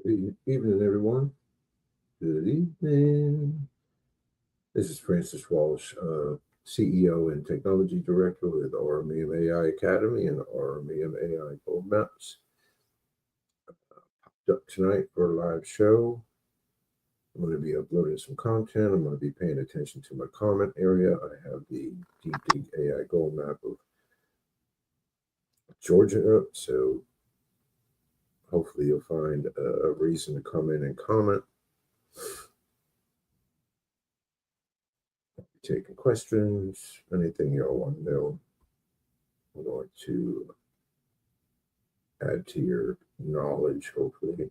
Good evening, everyone. Good evening. This is Francis Walsh, CEO and Technology Director with Aurum Meum AI Academy and Aurum Meum AI Gold Maps. Up tonight for a live show. I'm going to be uploading some content. I'm going to be paying attention to my comment area. I have the Deep Dig AI Gold Map of Georgia up, so hopefully you'll find a reason to come in and comment. Taking questions, anything y'all want to know. I'm going to add to your knowledge, hopefully.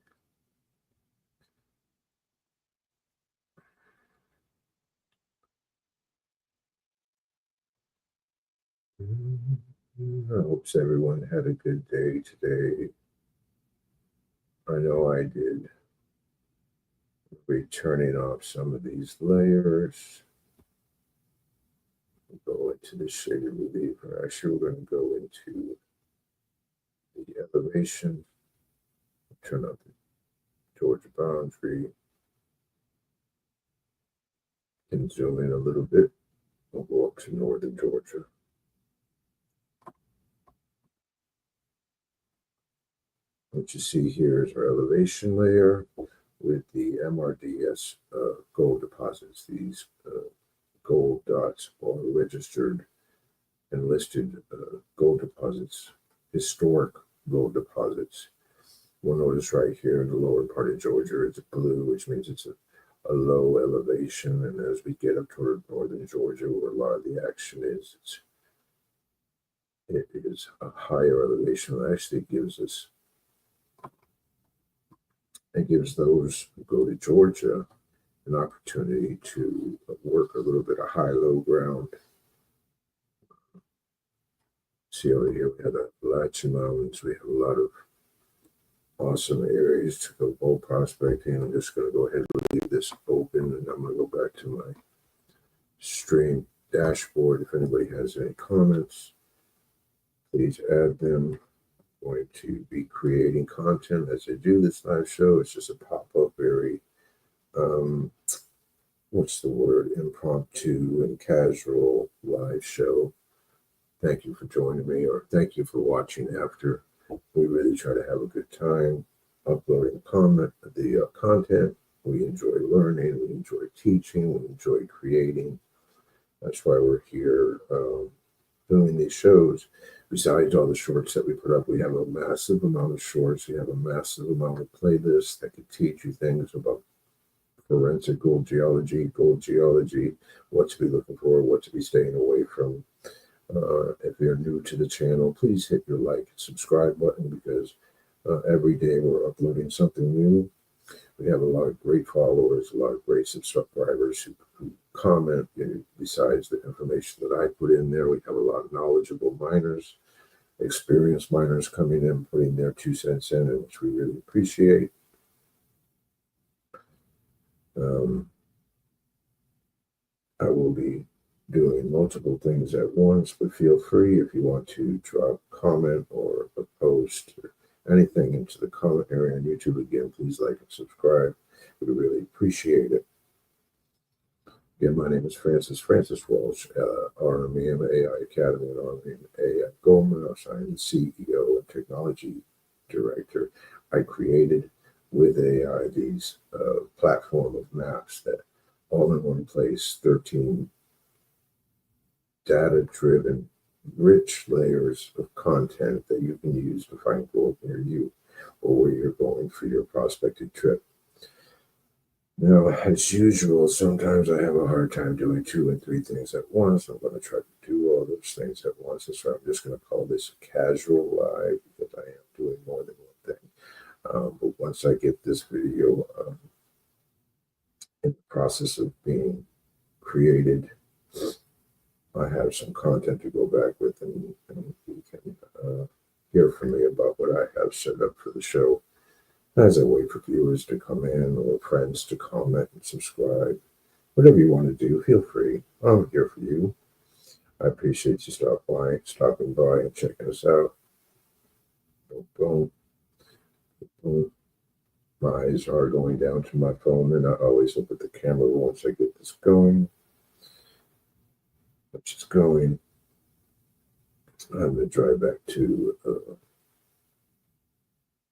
I hope everyone had a good day today. I know I did. We're turning off some of these layers. We'll go into the shade of relief. Actually, we're going to go into the elevation. Turn up the Georgia boundary. And zoom in a little bit. We'll go up to northern Georgia. What you see here is our elevation layer with the MRDS gold deposits. These gold dots are registered and listed gold deposits, historic gold deposits. We'll notice right here in the lower part of Georgia, it's blue, which means it's a low elevation. And as we get up toward northern Georgia, where a lot of the action is, it is a higher elevation. It actually gives us, it gives those who go to Georgia an opportunity to work a little bit of high-low ground. See over here, we have the Appalachian Mountains. We have a lot of awesome areas to go gold prospecting. I'm just going to go ahead and leave this open, and I'm going to go back to my stream dashboard. If anybody has any comments, please add them. I'm going to be creating content as I do this live show. It's just a pop-up, very what's the word, impromptu and casual live show. Thank you for joining me, or thank you for watching after. We really try to have a good time uploading the content. We enjoy learning, we enjoy teaching, we enjoy creating. That's why we're here doing these shows. Besides all the shorts that we put up, we have a massive amount of shorts. We have a massive amount of playlists that can teach you things about forensic gold geology, what to be looking for, what to be staying away from. If you're new to the channel, please hit your like and subscribe button, because every day we're uploading something new. We have a lot of great followers, a lot of great subscribers who comment. Besides the information that I put in there, we have a lot of knowledgeable miners, experienced miners coming in, putting their 2 cents in, which we really appreciate. I will be doing multiple things at once, but feel free, if you want to drop a comment or a post or anything into the comment area on YouTube. Again, please like and subscribe. We really appreciate it. Again, my name is Francis Walsh, Aurum Meum AI Academy and Aurum Meum AI Gold Maps. I am the CEO and Technology Director. I created with AI these platform of maps that all in one place, 13 data-driven, rich layers of content that you can use to find gold near you or where you're going for your prospecting trip. Now, as usual, sometimes I have a hard time doing 2 and 3 things at once. I'm going to try to do all those things at once. That's why I'm just going to call this a casual live, because I am doing more than one thing. But once I get this video in the process of being created, I have some content to go back with, and you can hear from me about what I have set up for the show as I wait for viewers to come in or friends to comment and subscribe. Whatever you want to do, feel free. I'm here for you. I appreciate you stopping by and checking us out. Boom, boom, boom. My eyes are going down to my phone. They're not always up at the camera once I get this going. Which is going. I'm going to drive back to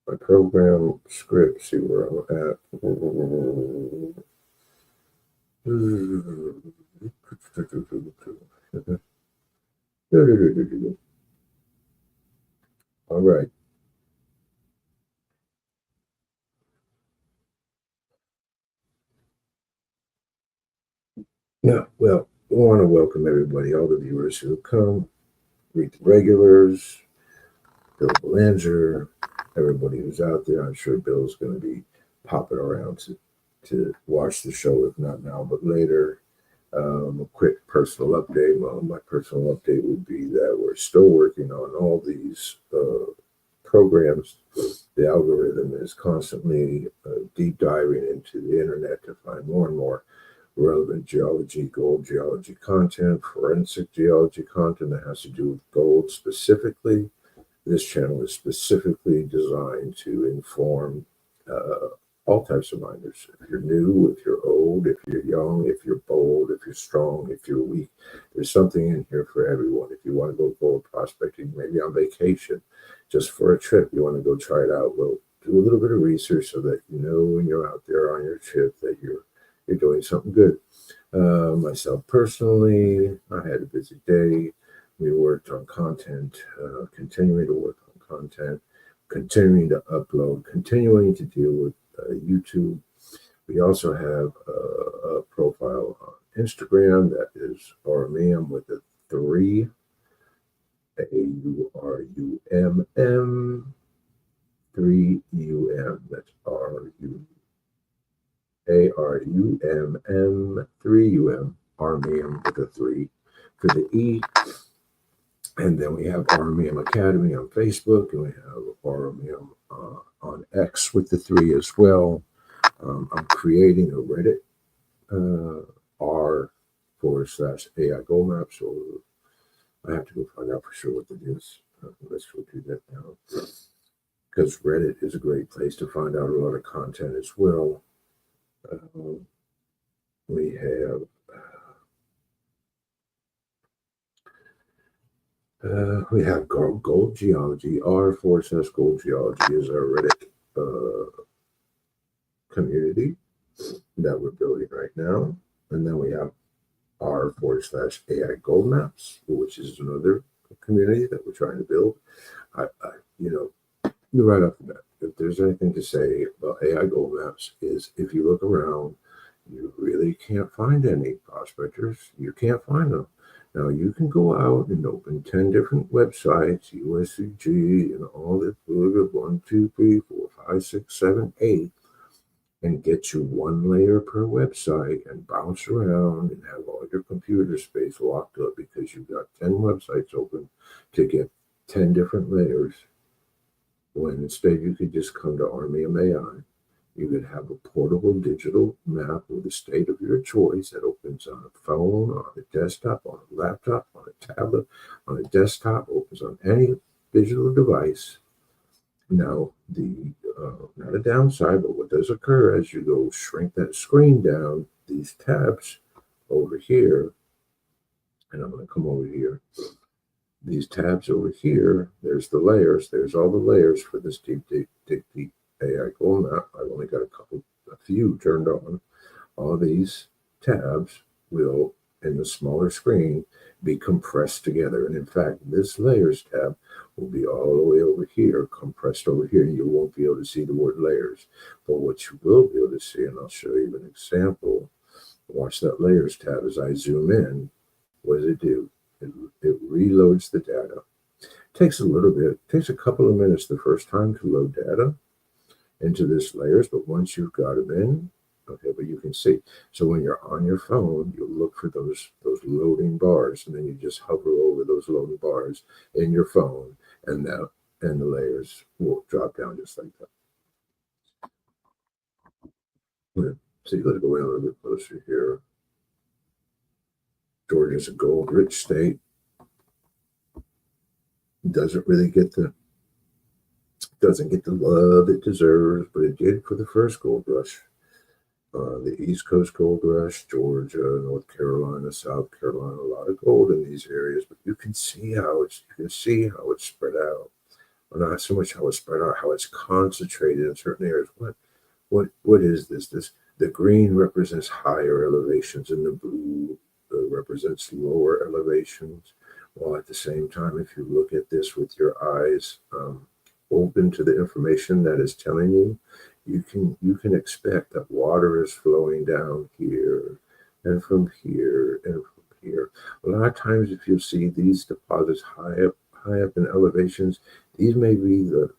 my program script, see where I'm at. All right. Yeah, well, I want to welcome everybody, all the viewers who have come, read the regulars, Bill Belanger, everybody who's out there. I'm sure Bill's going to be popping around to watch the show, if not now, but later. A quick personal update. Well, my personal update would be that we're still working on all these programs. The algorithm is constantly deep diving into the internet to find more and more relevant geology, gold geology content, forensic geology content that has to do with gold specifically. This channel is specifically designed to inform all types of miners. If you're new, if you're old, if you're young, if you're bold, if you're strong, if you're weak, there's something in here for everyone. If you want to go gold prospecting, maybe on vacation, just for a trip, you want to go try it out, well, do a little bit of research so that you know when you're out there on your trip that you're doing something good. Myself personally, I had a busy day. We worked on content, continuing to work on content, continuing to upload, continuing to deal with YouTube. We also have a profile on Instagram that is Aurum Meum with a 3, AURUMM, 3UM. That's ARUMM, 3UM, Aurum Meum with a 3 for the E. And then we have Aurum Meum Academy on Facebook, and we have Aurum Meum on X with the 3 as well. I'm creating a Reddit r/AI gold map, so I have to go find out for sure what it is. Let's go do that now, because Reddit is a great place to find out a lot of content as well. We have gold geology. r/gold geology is our Reddit community that we're building right now. And then we have r/AI gold maps, which is another community that we're trying to build. Right off the bat, if there's anything to say about AI gold maps is if you look around, you really can't find any prospectors. You can't find them. Now you can go out and open 10 different websites, USCG and all that, 1, 2, 3, 4, 5, 6, 7, 8, and get you one layer per website and bounce around and have all your computer space locked up because you've got 10 websites open to get 10 different layers. When instead you could just come to Aurum Meum AI. You could have a portable digital map with a state of your choice that opens on a phone, on a desktop, on a laptop, on a tablet, on a desktop, opens on any digital device. Now, not a downside, but what does occur as you go shrink that screen down, these tabs over here, and I'm going to come over here. These tabs over here, there's the layers. There's all the layers for this deep AI gold map. I've only got a few turned on. All these tabs will, in the smaller screen, be compressed together. And in fact, this layers tab will be all the way over here, compressed over here. You won't be able to see the word layers. But what you will be able to see, and I'll show you an example. Watch that layers tab as I zoom in. What does it do? It reloads the data. It takes a little bit, it takes a couple of minutes the first time to load data into this layers, but once you've got them in, okay, but you can see. So when you're on your phone, you look for those loading bars, and then you just hover over those loading bars in your phone, and the layers will drop down just like that. See, let's go in a little bit closer here. Georgia's a gold-rich state. Doesn't really get the Doesn't get the love it deserves, but it did for the first gold rush. The East Coast gold rush, Georgia, North Carolina, South Carolina, a lot of gold in these areas, but you can see how it's spread out. Well, not so much how it's spread out, how it's concentrated in certain areas. What is this? The green represents higher elevations, and the blue represents lower elevations. While at the same time, if you look at this with your eyes open to the information that is telling you, you can expect that water is flowing down here and from here and from here. A lot of times, if you see these deposits high up in elevations, these may be the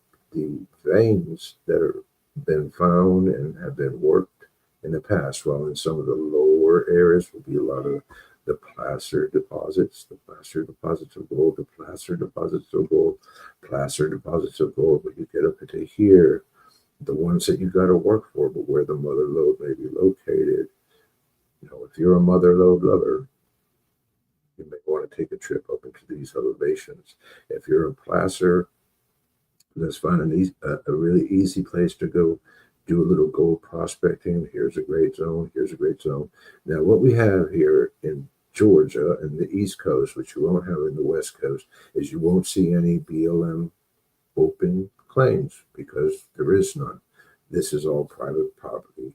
veins that are been found and have been worked in the past. While in some of the lower areas will be a lot of the placer deposits, of gold, the placer deposits of gold, placer deposits of gold. But you get up into here, the ones that you got to work for, but where the mother lode may be located. If you're a mother lode lover, you may want to take a trip up into these elevations. If you're a placer, let's find a really easy place to go do a little gold prospecting. Here's a great zone. Here's a great zone. Now, what we have here in Georgia and the East Coast, which you won't have in the West Coast, is you won't see any BLM open claims because there is none. This is all private property.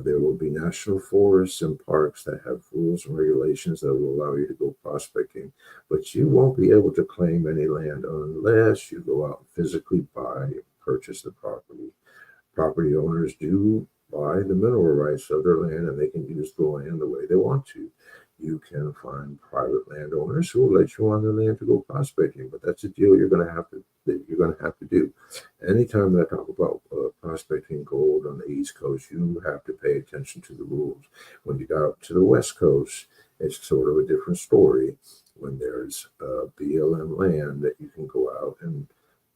There will be national forests and parks that have rules and regulations that will allow you to go prospecting, but you won't be able to claim any land unless you go out and physically purchase the property. Property owners do buy the mineral rights of their land, and they can use the land the way they want to. You can find private landowners who will let you on their land to go prospecting, but that's a deal you're going to have to do. Anytime that I talk about prospecting gold on the East Coast, you have to pay attention to the rules. When you got up to the West Coast, it's sort of a different story. When there's BLM land that you can go out and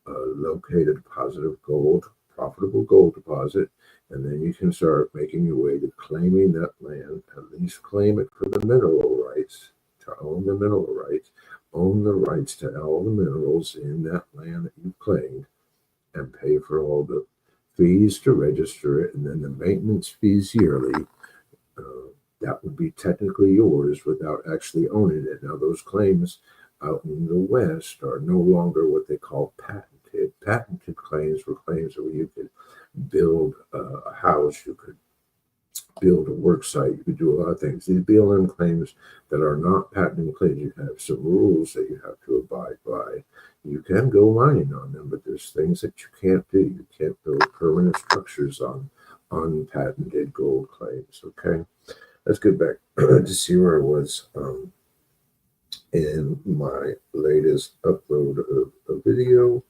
locate a deposit of gold, profitable gold deposit, and then you can start making your way to claiming that land, at least claim it for the mineral rights, to own the mineral rights, own the rights to all the minerals in that land that you've claimed, and pay for all the fees to register it, and then the maintenance fees yearly. That would be technically yours without actually owning it. Now, those claims out in the West are no longer what they call patented. Patented claims were claims where you could build a house, you could build a work site, you could do a lot of things. These BLM claims that are not patented claims, you have some rules that you have to abide by. You can go mining on them, but there's things that you can't do. You can't build permanent structures on unpatented gold claims. Okay, let's get back to see where I was in my latest upload of a video.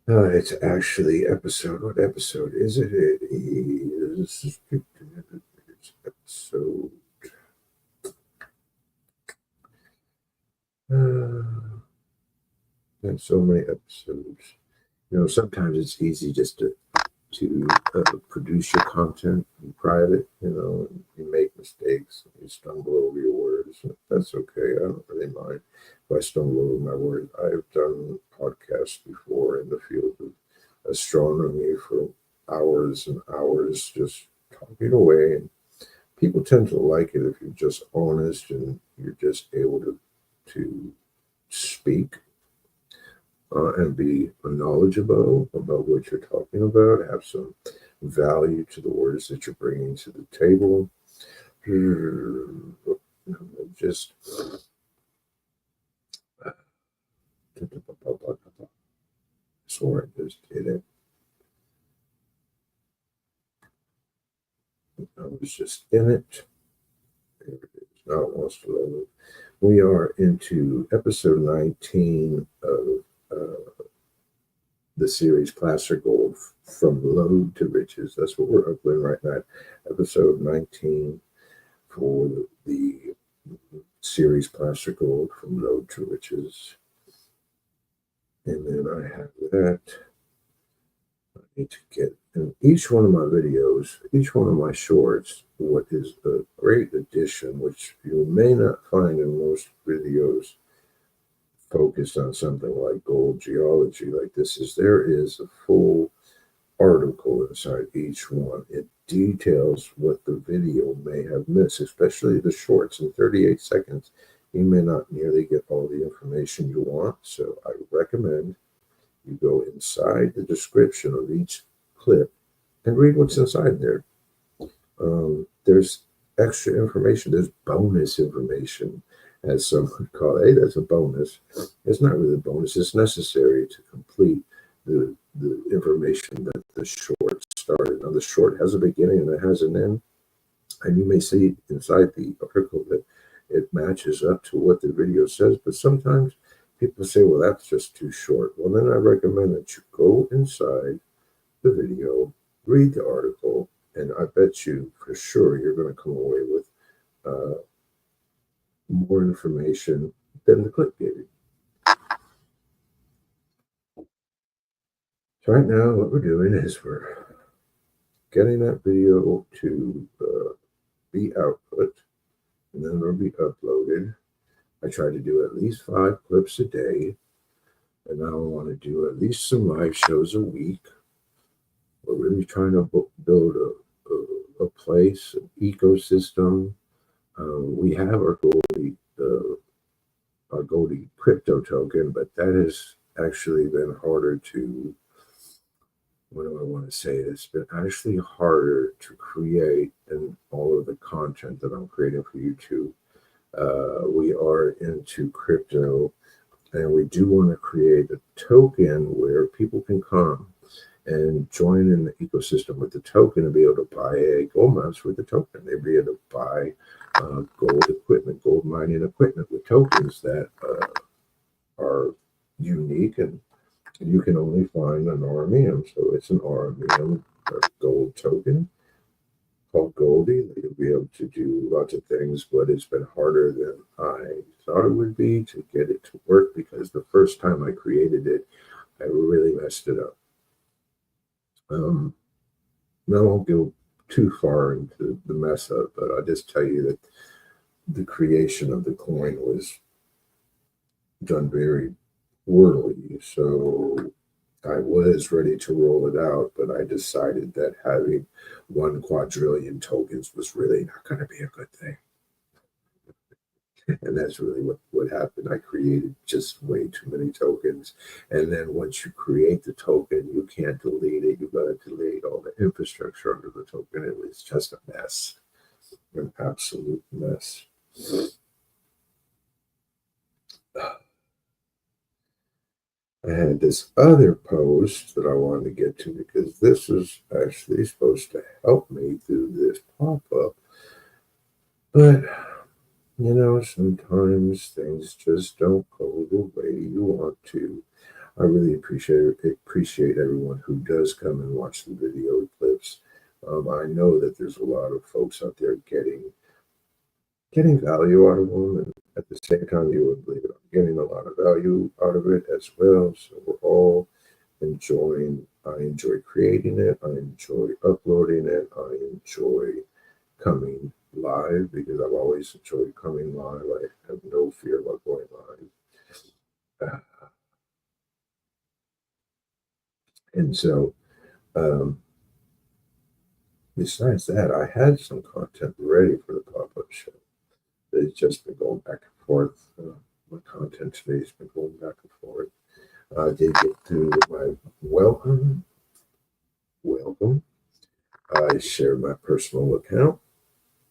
It's actually what episode is it? It is episode. There's so many episodes. Sometimes it's easy just to produce your content in private. You make mistakes, you stumble over your words. That's okay. I don't really mind if I stumble over my words. I've done podcasts before in the field of astronomy for hours and hours, just talking away. And people tend to like it if you're just honest and you're just able to speak and be knowledgeable about what you're talking about, have some value to the words that you're bringing to the table. Just I swore I just did it. I was just in it. There it is. Now it wants to load. We are into episode 19 of the series Placer Gold, From Lode to Riches. That's what we're uploading right now. Episode 19 for the series Placer Gold, From Lode to Riches. And then I have that. I need to get in each one of my videos, each one of my shorts, what is a great addition, which you may not find in most videos focused on something like gold geology like this is there is a full article inside each one. It details what the video may have missed, especially the shorts in 38 seconds. You may not nearly get all the information you want, so I recommend you go inside the description of each clip and read what's inside there. There's extra information, there's bonus information, as some would call it. Hey, that's a bonus. It's not really a bonus, it's necessary to complete the information that the short started. Now, the short has a beginning and it has an end, and you may see inside the article that it matches up to what the video says, but sometimes people say, well, that's just too short. Well, then I recommend that you go inside the video, read the article, and I bet you for sure you're going to come away with more information than the clip gave you. So right now, what we're doing is we're getting that video to be output, and then it'll be uploaded. I try to do at least 5 clips a day, and now I want to do at least some live shows a week. We're really trying to build a place, an ecosystem. We have our Goldie crypto token, but that has actually been harder to, what do I want to say? It's been actually harder to create than all of the content that I'm creating for YouTube. We are into crypto, and we do want to create a token where people can come and join in the ecosystem with the token and be able to buy a gold mouse with the token. They'd be able to buy gold equipment, gold mining equipment with tokens that are unique and you can only find an Aurum Meum. So it's an Aurum Meum gold token called Goldie. You'll be able to do lots of things, but it's been harder than I thought it would be to get it to work, because the first time I created it, I really messed it up. I won't go too far into the mess up, but I'll just tell you that the creation of the coin was done very poorly. So I was ready to roll it out, but I decided that having 1 quadrillion tokens was really not going to be a good thing. And that's really what happened. I created just way too many tokens. And then once you create the token, you can't delete it. You've got to delete all the infrastructure under the token. It was just a mess, an absolute mess. I had this other post that I wanted to get to, because this is actually supposed to help me through this pop-up. But sometimes things just don't go the way you want to. I really appreciate everyone who does come and watch the video clips. I know that there's a lot of folks out there getting value out of them, and at the same time, you would believe it, I'm getting a lot of value out of it as well. So we're all enjoying. I enjoy creating it. I enjoy uploading it. I enjoy coming live, because I've always enjoyed coming live. I have no fear about going live. And so, besides that, I had some content ready for the pop-up show. It's just been going back and forth. My content today has been going back and forth. I did get through my welcome. I shared my personal account.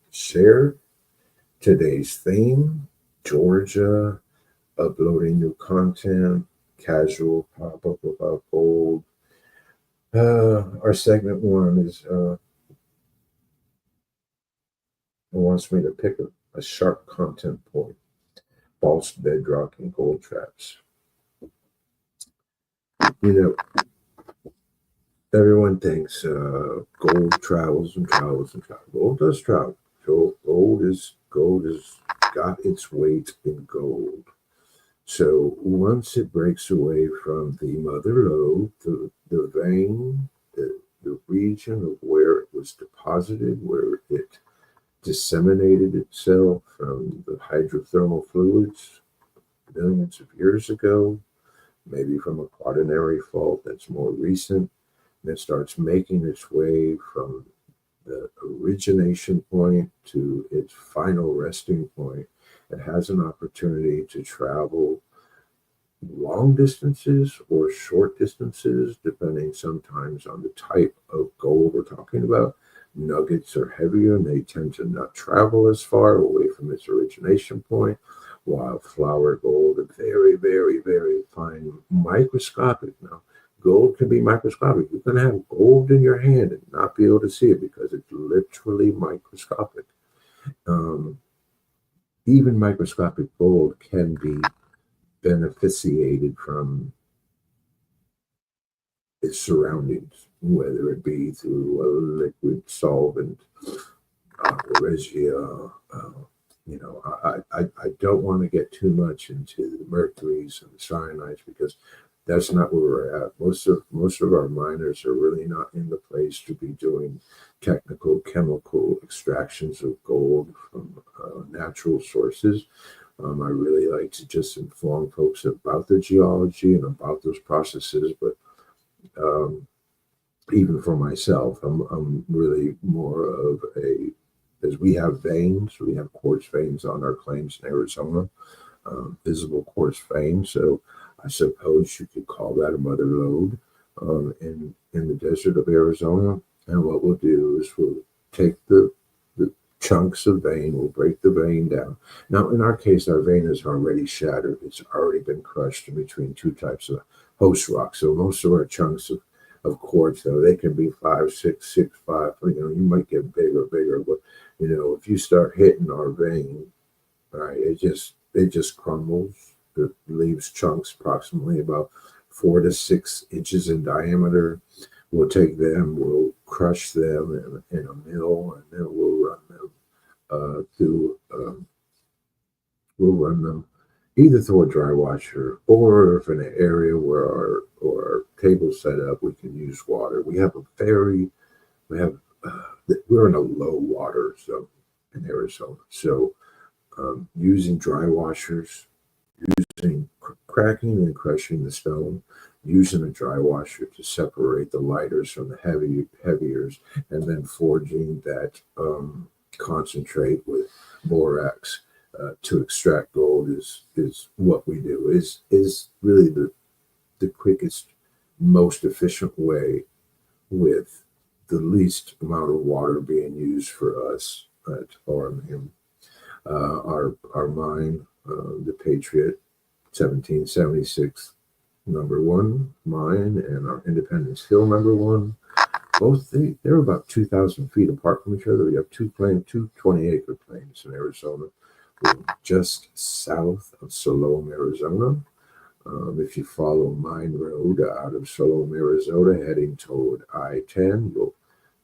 Shared today's theme, Georgia, uploading new content, casual pop-up about gold. Our segment 1 is it wants me to pick a sharp content point, false bedrock and gold traps. Everyone thinks gold travels and travels and travels. Gold does travel. Gold is got its weight in gold. So once it breaks away from the mother lode, the vein, the region of where it was deposited, where it disseminated itself from the hydrothermal fluids, millions of years ago, maybe from a quaternary fault that's more recent, and it starts making its way from the origination point to its final resting point. It has an opportunity to travel long distances or short distances, depending sometimes on the type of gold we're talking about. Nuggets are heavier and they tend to not travel as far away from its origination point, while flour gold are very, very, very fine, microscopic. Now, gold can be microscopic. You can have gold in your hand and not be able to see it because it's literally microscopic. Even microscopic gold can be beneficiated from its surroundings, whether it be through a liquid solvent, regia. I don't want to get too much into the mercuries and the cyanides because that's not where we're at. Most of our miners are really not in the place to be doing technical chemical extractions of gold from natural sources. I really like to just inform folks about the geology and about those processes, but um, even for myself, I'm really more of a, as we have veins, we have quartz veins on our claims in Arizona, visible quartz veins. So I suppose you could call that a mother lode in the desert of Arizona. And what we'll do is we'll take the chunks of vein, we'll break the vein down. Now, in our case, our vein is already shattered. It's already been crushed in between two types of host rock. So most of our chunks of quartz, though, they can be 5, 6, 6, 5. You might get bigger, but if you start hitting our vein, right, it just crumbles. It leaves chunks approximately about 4 to 6 inches in diameter. We'll take them, we'll crush them in a mill, and then we'll run them through. We'll run them either through a dry washer, or if in an area where our table's set up, we can use water. We have we're in a low water zone in Arizona, so using dry washers, using cracking and crushing the stone, using a dry washer to separate the lighters from the heaviers, and then forging that concentrate with borax to extract gold is what we do. Is really the quickest, most efficient way with the least amount of water being used for us at Aurum Meum. Our mine, the Patriot, 1776 #1 mine, and our Independence Hill #1. Both they're about 2,000 feet apart from each other. We have two 20-acre claims in Arizona. We're just south of Salome, Arizona. If you follow Mine Road out of Salome, Arizona, heading toward I-10, you'll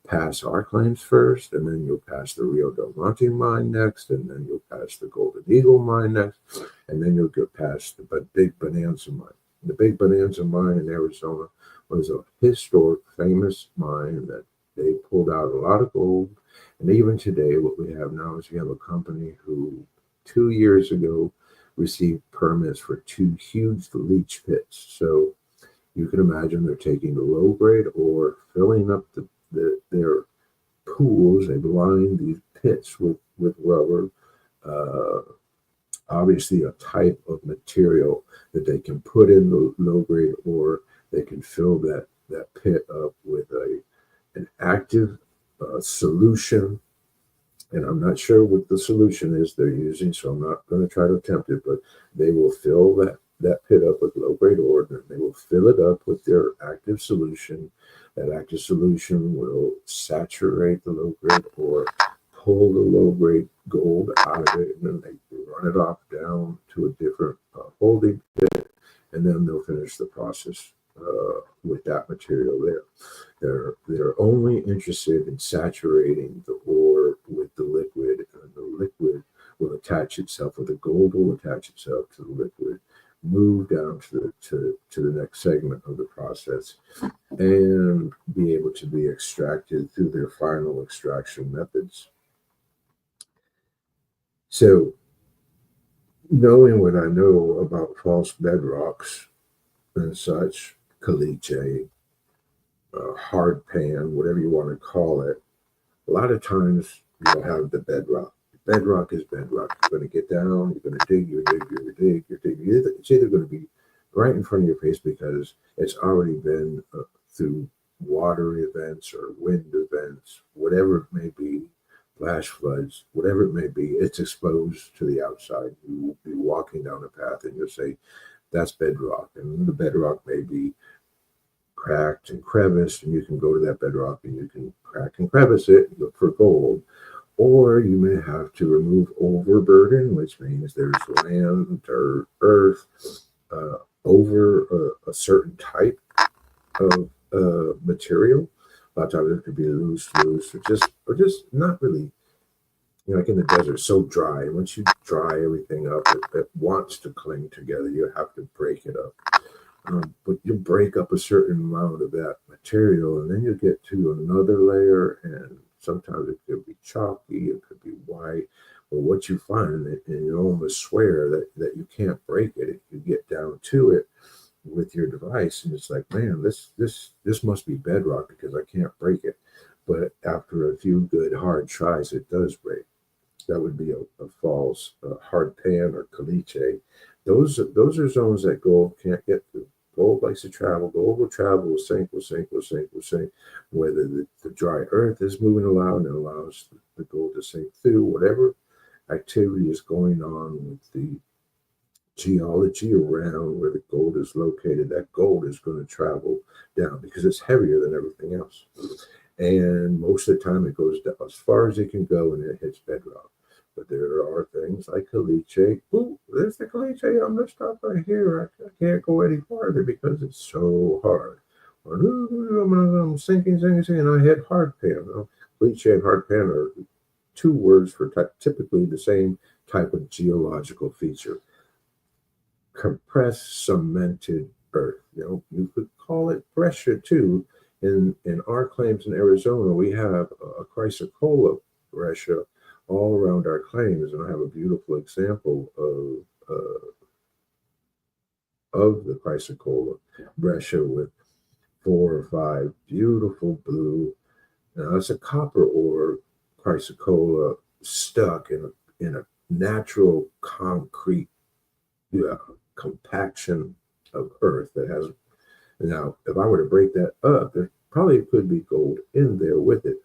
pass our claims first, and then you'll pass the Rio Del Monte mine next, and then you'll pass the Golden Eagle mine next, and then you'll get past the Big Bonanza mine. The Big Bonanza mine in Arizona was a historic, famous mine that they pulled out a lot of gold. And even today, what we have now is we have a company who 2 years ago received permits for 2 huge leach pits. So you can imagine they're taking the low grade ore, filling up their pools. They've lined these pits with rubber, obviously a type of material that they can put in the low grade ore. They can fill that pit up with an active solution, and I'm not sure what the solution is they're using, so I'm not going to try to attempt it, but they will fill that pit up with low grade ore, and they will fill it up with their active solution. That active solution will saturate the low grade ore, pull the low grade gold out of it, and then they run it off down to a different holding pit, and then they'll finish the process with that material there. They're only interested in saturating the ore with the liquid, and the liquid will attach itself, or the gold will attach itself to the liquid, move down to the next segment of the process, and be able to be extracted through their final extraction methods. So knowing what I know about false bedrocks and such, caliche, hard pan, whatever you want to call it, a lot of times you'll have the bedrock. Bedrock is bedrock. You're going to get down, you're going to dig, you dig, you dig, you dig. It's either going to be right in front of your face because it's already been through water events or wind events, whatever it may be, flash floods, whatever it may be, it's exposed to the outside. You will be walking down a path and you'll say, that's bedrock. And the bedrock may be cracked and creviced, and you can go to that bedrock and you can crack and crevice it, look for gold. Or you may have to remove overburden, which means there's land, dirt, earth over a certain type of material. A lot of times it could be loose, or just not really. You know, like in the desert, so dry. Once you dry everything up, it wants to cling together. You have to break it up. But you break up a certain amount of that material, and then you get to another layer, and sometimes it could be chalky, it could be white. But what you find, and you almost swear that you can't break it, if you get down to it with your device, and it's like, man, this must be bedrock because I can't break it. But after a few good hard tries, it does break. That would be a false hard pan or caliche. Those are zones that gold can't get through. Gold likes to travel. Gold will travel, will sink, will sink, will sink, will sink. Whether the dry earth is moving around and allows the gold to sink through, whatever activity is going on with the geology around where the gold is located, that gold is going to travel down because it's heavier than everything else. And most of the time it goes down as far as it can go and it hits bedrock. But there are things like caliche. Ooh, there's the caliche. I'm going to stop right here. I can't go any farther because it's so hard. Or I'm sinking, and I hit hard pan. Well, caliche and hard pan are two words for typically the same type of geological feature. Compressed, cemented earth. You know, you could call it breccia too. In our claims in Arizona, we have a chrysocolla breccia all around our claims, and I have a beautiful example of the chrysocolla breccia with 4 or 5 beautiful blue. Now it's a copper ore chrysocolla stuck in a natural concrete compaction of earth that has. Now, if I were to break that up, there probably could be gold in there with it.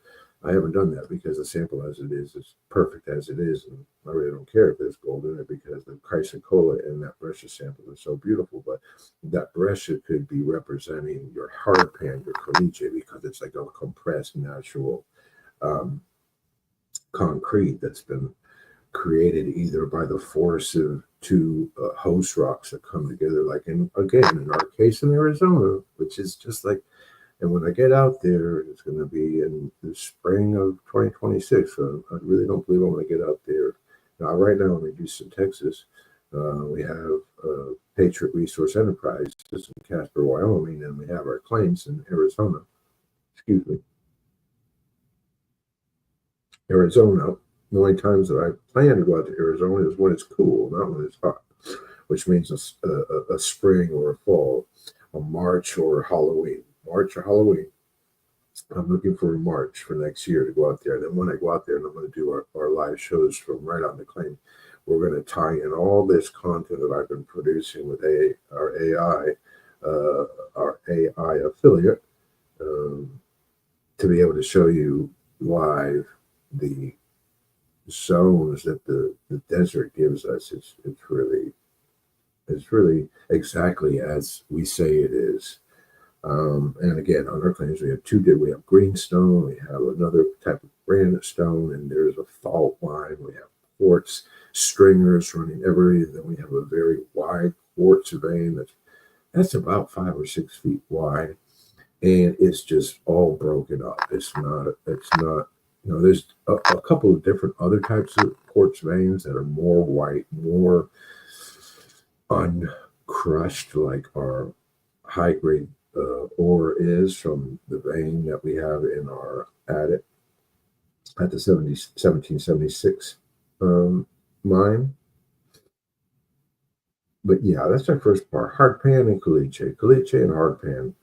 I haven't done that because the sample as it is perfect as it is. And I really don't care if there's gold in it because the chrysocolla in that breccia sample is so beautiful. But that breccia could be representing your hard pan, your caliche, because it's like a compressed natural concrete that's been created either by the force of two host rocks that come together, like in our case in Arizona, which is just like. And when I get out there, it's going to be in the spring of 2026. So I really don't believe I'm going to get out there. Now, right now in Houston, Texas, we have Patriot Resource Enterprises in Casper, Wyoming, and we have our claims in Arizona. Excuse me. Arizona. The only times that I plan to go out to Arizona is when it's cool, not when it's hot, which means a spring or a fall, a March or Halloween. March or Halloween. I'm looking for March for next year to go out there. Then when I go out there and I'm going to do our live shows from right on the claim, we're going to tie in all this content that I've been producing with our AI affiliate, to be able to show you live the zones that the desert gives us. It's really exactly as we say it is. And again, on our claims, we have greenstone, we have another type of granite stone, and there's a fault line. We have quartz stringers running everywhere. Then we have a very wide quartz vein that's about 5 or 6 feet wide, and it's just all broken up. It's not, there's a couple of different other types of quartz veins that are more white, more uncrushed, like our high grade ore is from the vein that we have in our attic at the 1776 mine. But yeah, that's our first part. Hard pan and caliche. Caliche and hard pan.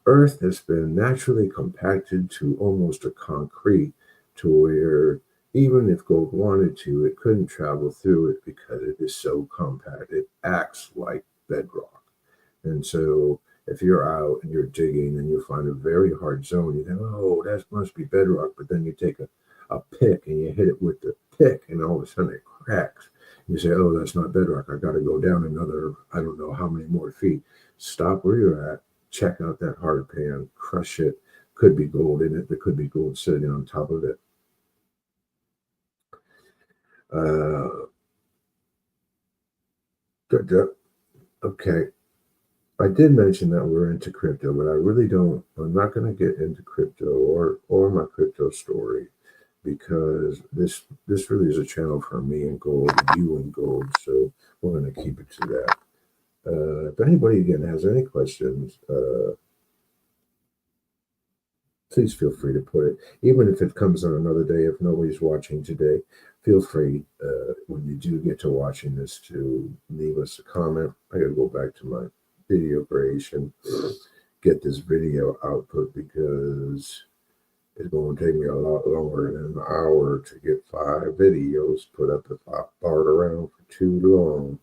Earth has been naturally compacted to almost a concrete to where even if gold wanted to, it couldn't travel through it because it is so compact. It acts like bedrock. And so if you're out and you're digging and you find a very hard zone, you think, oh, that must be bedrock. But then you take a pick and you hit it with the pick and all of a sudden it cracks. You say, oh, that's not bedrock. I got to go down another, I don't know how many more feet. Stop where you're at. Check out that hard pan, crush it. Could be gold in it. There could be gold sitting on top of it. Uh, okay. I did mention that we're into crypto, but I really don't. I'm not going to get into crypto or my crypto story because this really is a channel for me and gold, you and gold. So we're going to keep it to that. If anybody again has any questions, please feel free to put it. Even if it comes on another day, if nobody's watching today, feel free when you do get to watching this to leave us a comment. I got to go back to my video creation, get this video output because it's going to take me a lot longer than an hour to get 5 videos put up if I fart around for too long.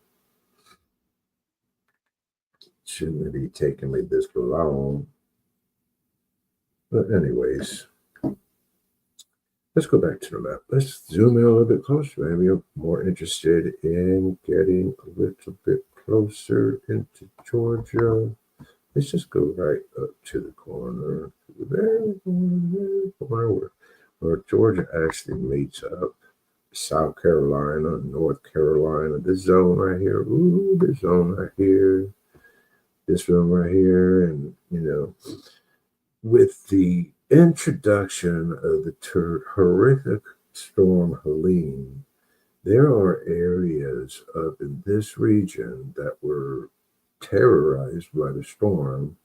Shouldn't be taking me this long. But anyways, let's go back to the map. Let's zoom in a little bit closer. Maybe you're more interested in getting a little bit closer into Georgia. Let's just go right up to the corner, the very corner where Georgia actually meets up. South Carolina, North Carolina, this zone right here. Ooh, this zone right here. This one right here. And, with the introduction of the horrific storm Helene, there are areas up in this region that were terrorized by the storm.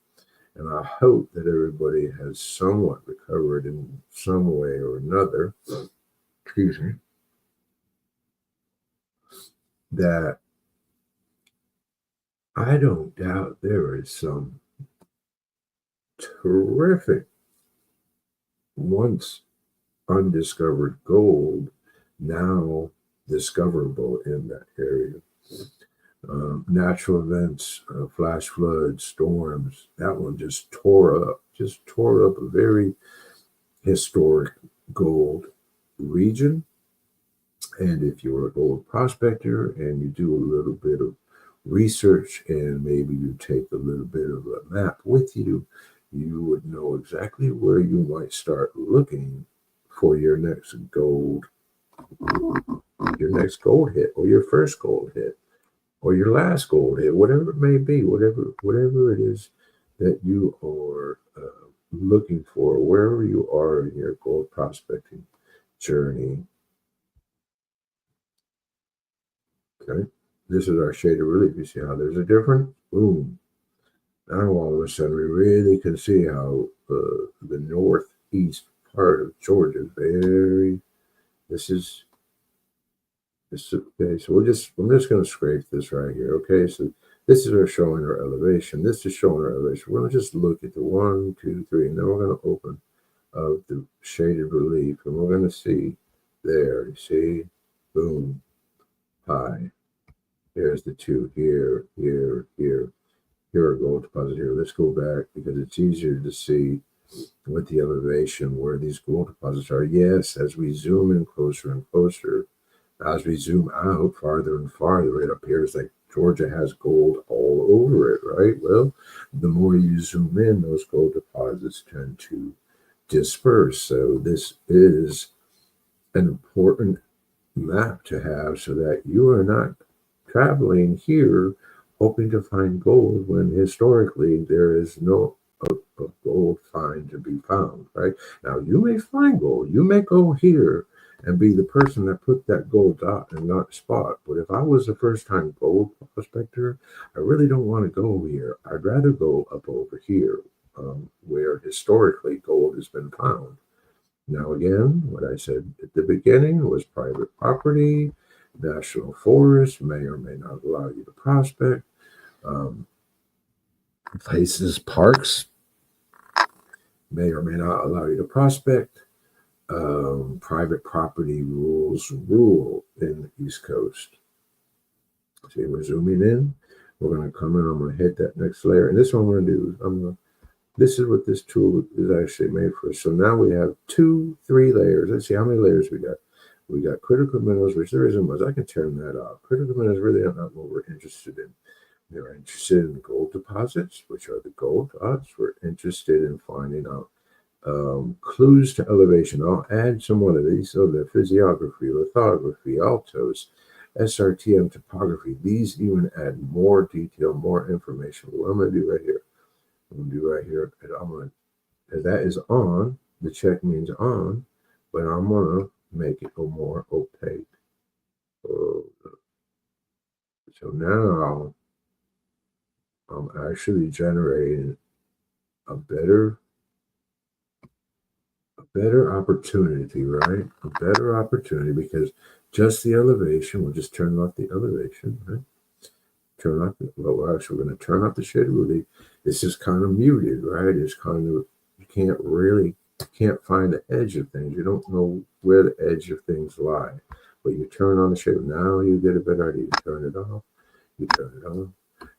And I hope that everybody has somewhat recovered in some way or another. Excuse me. That I don't doubt there is some terrific, once undiscovered gold now discoverable in that area. Natural events, flash floods, storms, that one just tore up a very historic gold region. And if you're a gold prospector and you do a little bit of research and maybe you take a little bit of a map with you, you would know exactly where you might start looking for your next gold hit or your first gold hit or your last gold hit, whatever it may be, whatever it is that you are looking for, wherever you are in your gold prospecting journey. Okay, this is our shaded relief. You see how there's a difference? Boom. Now all of a sudden we really can see how the northeast part of Georgia is very. This is okay. So I'm just going to scrape this right here. Okay, so this is our showing our elevation. This is showing our elevation. We're going to just look at the 1, 2, 3, and then we're going to open up the shaded relief, and we're going to see there. You see, boom, high. There's the 2 here, here, here. Here are gold deposit here. Let's go back because it's easier to see with the elevation where these gold deposits are. Yes, as we zoom in closer and closer, as we zoom out farther and farther, it appears like Georgia has gold all over it, right? Well, the more you zoom in, those gold deposits tend to disperse. So this is an important map to have so that you are not traveling here hoping to find gold when historically there is no gold find to be found, right? Now, you may find gold. You may go here and be the person that put that gold dot and not spot. But if I was a first-time gold prospector, I really don't want to go here. I'd rather go up over here where historically gold has been found. Now, again, what I said at the beginning was private property. National forest may or may not allow you to prospect. Places, parks may or may not allow you to prospect. Private property rules rule in the East Coast. See, we're zooming in. We're going to come in. I'm going to hit that next layer. And this one I'm going to do. This is what this tool is actually made for. So now we have 2, 3 layers. Let's see how many layers we got. We got critical minerals, which there isn't much. I can turn that off. Critical minerals really are not what we're interested in. We're interested in gold deposits, which are the gold dots. We're interested in finding out clues to elevation. I'll add some one of these. So the physiography, lithography, altos, SRTM topography. These even add more detail, more information. What I'm going to do right here. And that is on. The check means on, but I'm going to make it more opaque. So now I'm actually generating a better opportunity, right? A better opportunity, because just the elevation, we'll just turn off the elevation, right? We're actually going to turn off the shade relief. This is kind of muted, right? It's kind of, you can't find the edge of things. You don't know where the edge of things lie. But you turn on the shade. Now you get a better idea. You turn it off. You turn it on.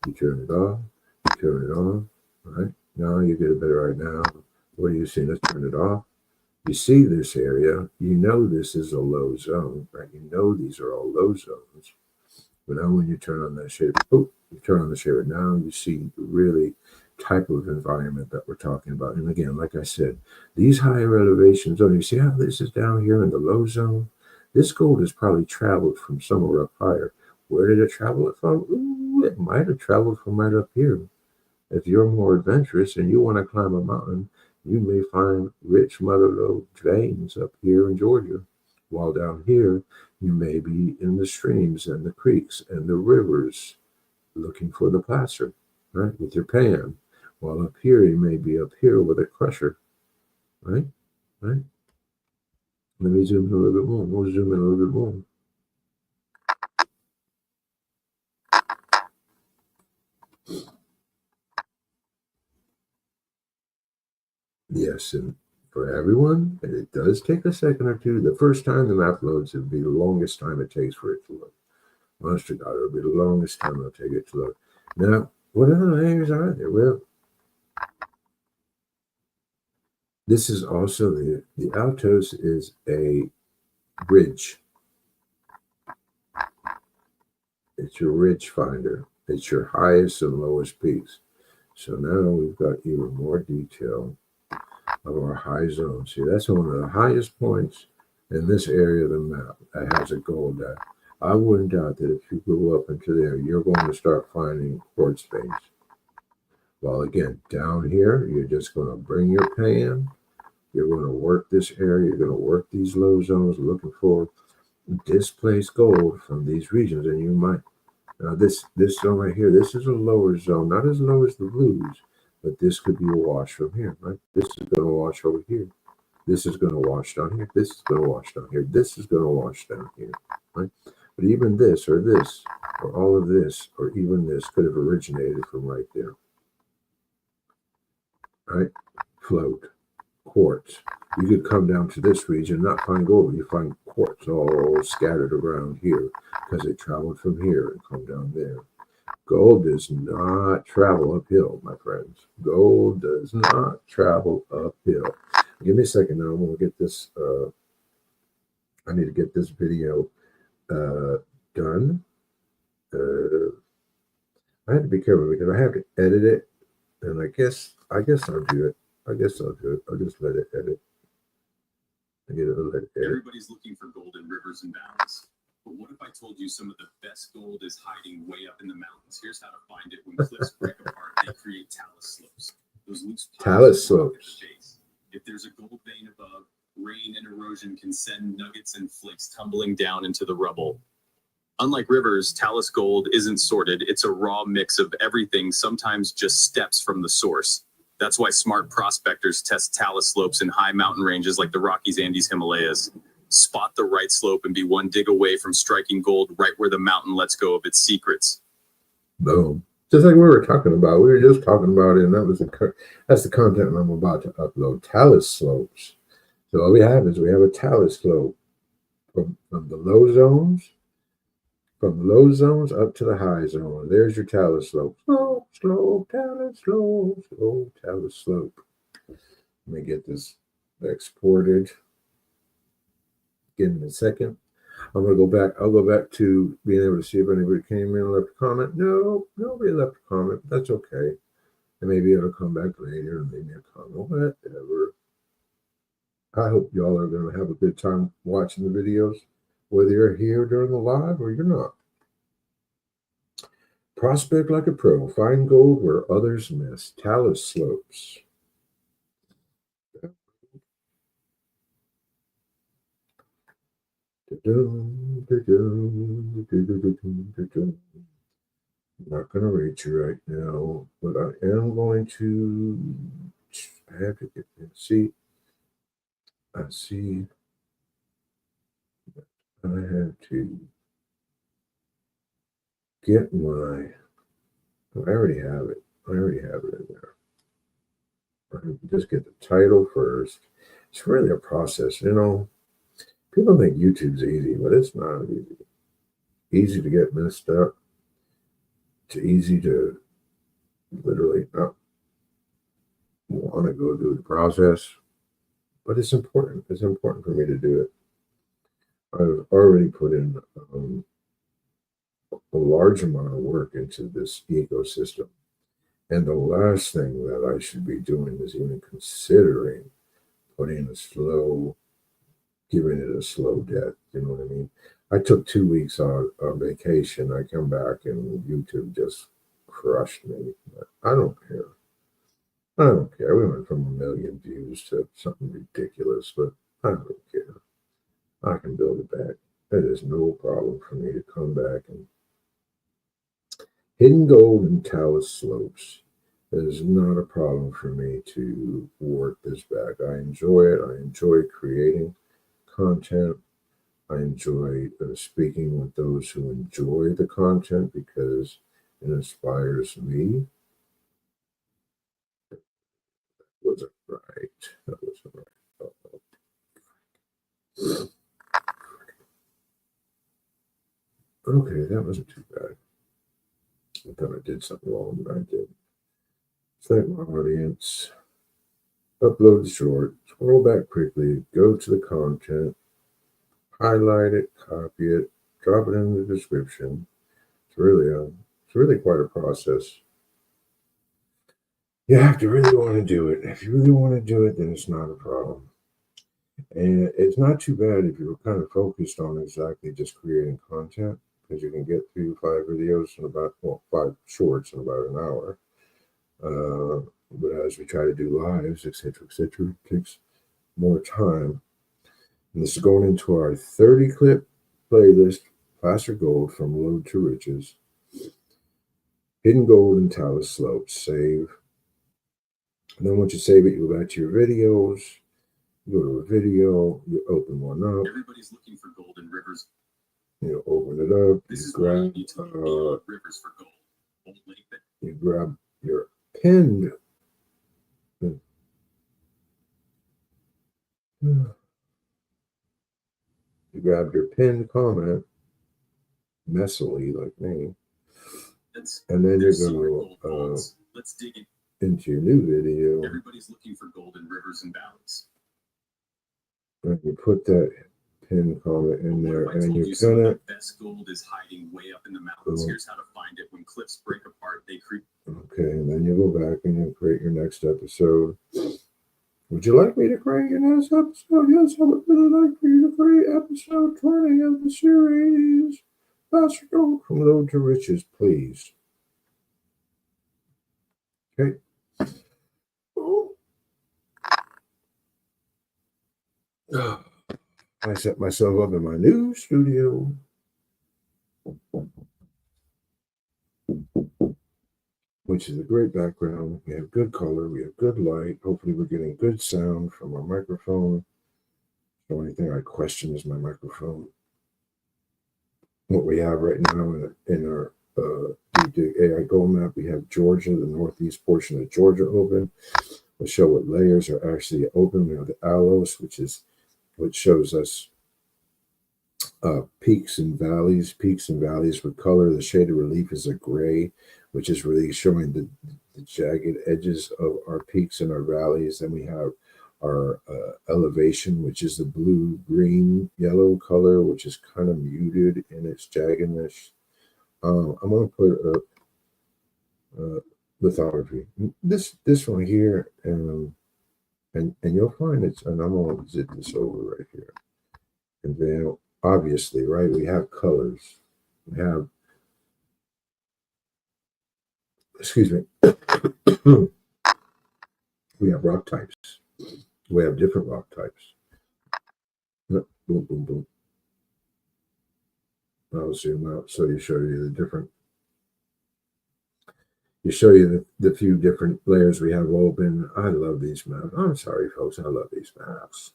You turn it off. You turn it on. Right? Now you get a better idea. Now, what do you see? Let's turn it off. You see this area. You know this is a low zone, right? You know these are all low zones. But now when you turn on that shader, now you see the really type of environment that we're talking about. And again, like I said, these higher elevation zones, you see how this is down here in the low zone? This gold has probably traveled from somewhere up higher. Where did it travel from? Ooh, it might have traveled from right up here. If you're more adventurous and you want to climb a mountain, you may find rich mother lode veins up here in Georgia. While down here, you may be in the streams and the creeks and the rivers looking for the placer, right, with your pan. While up here, you may be up here with a crusher, right? Right? Let me zoom in a little bit more. We'll zoom in a little bit more. Yes, and for everyone, and it does take a second or two. The first time the map loads, it'll be the longest time it takes for it to load. Honest to God, it'll be the longest time it'll take it to load. Now, what other layers are there? Well, this is also the altos is a ridge. It's your ridge finder. It's your highest and lowest peaks. So now we've got even more detail of our high zone. See, that's one of the highest points in this area of the map that has a gold at. I wouldn't doubt that if you go up into there, you're going to start finding quartz veins. Well, again, down here, you're just going to bring your pan. You're going to work this area. You're going to work these low zones looking for displaced gold from these regions. And you might, now this zone right here, this is a lower zone, not as low as the blues, but this could be a wash from here, right? This is going to wash over here. This is going to wash down here. This is going to wash down here. This is going to wash down here, right? But even this or all of this or even this could have originated from right there, right? Float, quartz. You could come down to this region and not find gold. You find quartz all scattered around here because it traveled from here and come down there. Gold does not travel uphill, my friends. Gold does not travel uphill. Give me a second now. I'm going to get this. I need to get this video done. I have to be careful because I have to edit it, and I guess I'll do it. I'll just let it edit. Everybody's looking for gold in rivers and valleys. But what if I told you some of the best gold is hiding way up in the mountains? Here's how to find it. When cliffs break apart, they create talus slopes. Those loose talus slopes. If there's a gold vein above, rain and erosion can send nuggets and flakes tumbling down into the rubble. Unlike rivers, talus gold isn't sorted. It's a raw mix of everything, sometimes just steps from the source. That's why smart prospectors test talus slopes in high mountain ranges like the Rockies, Andes, Himalayas. Spot the right slope and be one dig away from striking gold right where the mountain lets go of its secrets. Boom. Just like we were talking about. We were just talking about it, and that's the content I'm about to upload. Talus slopes. So all we have is we have a talus slope from the low zones, up to the high zone. There's your talus slope. Slope, talus slope, talus slope. Let me get this exported. Give me a second. I'm gonna go back. I'll go back to being able to see if anybody came in and left a comment. No, nobody left a comment. But that's okay. And maybe it'll come back later and leave me a comment. Whatever. I hope y'all are gonna have a good time watching the videos, whether you're here during the live or you're not. Prospect like a pro. Find gold where others miss. Talus slopes. I'm not going to reach you right now, but I am going to. I have to get see. I see. I have to get my. I already have it. I already have it in there. I have to just get the title first. It's really a process, you know. People think YouTube's easy, but it's not easy. Easy to get messed up. It's easy to literally not want to go through the process, but it's important. It's important for me to do it. I've already put in a large amount of work into this ecosystem. And the last thing that I should be doing is even considering putting giving it a slow death. You know what I mean? I took 2 weeks on vacation. I come back and YouTube just crushed me. I don't care. I don't care. We went from 1 million views to something ridiculous, but I don't care. I can build it back. It is no problem for me to come back and hidden gold and talus slopes. It is not a problem for me to work this back. I enjoy it. I enjoy creating content. I enjoy speaking with those who enjoy the content because it inspires me. That wasn't right. That wasn't right. Okay, that wasn't too bad. I thought I did something wrong, but I did. Thank my audience. Upload short. Scroll back quickly. Go to the content. Highlight it. Copy it. Drop it in the description. It's really quite a process. You have to really want to do it. If you really want to do it, then it's not a problem. And it's not too bad if you're kind of focused on exactly just creating content, because you can get through 5 videos in about, 5 shorts in about an hour. But as we try to do lives, etc., it takes more time. And this is going into our 30 clip playlist, Placer Gold from Load to Riches. Hidden Gold and Talus Slopes. Save. And then once you save it, you go back to your videos. You go to a video, you open one up. Everybody's looking for golden rivers. You open it up. This is grab, why you need to look beyond rivers for gold. Old Lake Bed. You grab your pinned. You grab your pinned comment, messily like me, and then you go Let's dig in. Into your new video. Everybody's looking for golden rivers and valleys. And you put that pinned comment in there, and you kind of. The best gold is hiding way up in the mountains. Here's how to find it. When cliffs break apart, they creep. Okay, and then you go back and you create your next episode. Would you like me to create your next episode? Yes, I would really like for you to create episode 20 of the series. Placer Gold from Load to Riches, please. Okay. I set myself up in my new studio. Which is a great background. We have good color. We have good light. Hopefully we're getting good sound from our microphone. The only thing I question is my microphone. What we have right now in our the AI gold map, we have Georgia, the northeast portion of Georgia open. We'll show what layers are actually open. We have the allos, which shows us peaks and valleys with color. The shaded relief is a gray, which is really showing the jagged edges of our peaks and our valleys. Then we have our elevation, which is the blue, green, yellow color, which is kind of muted in its jaggedness. I'm going to put a lithography. This one here, and you'll find it's, and I'm going to zip this over right here. And then obviously, right, we have colors. We have, excuse me, we have rock types. We have different rock types. Boom, boom, boom. I'll zoom out so show you the different. You show you the few different layers we have open. I love these maps. I'm sorry, folks. I love these maps.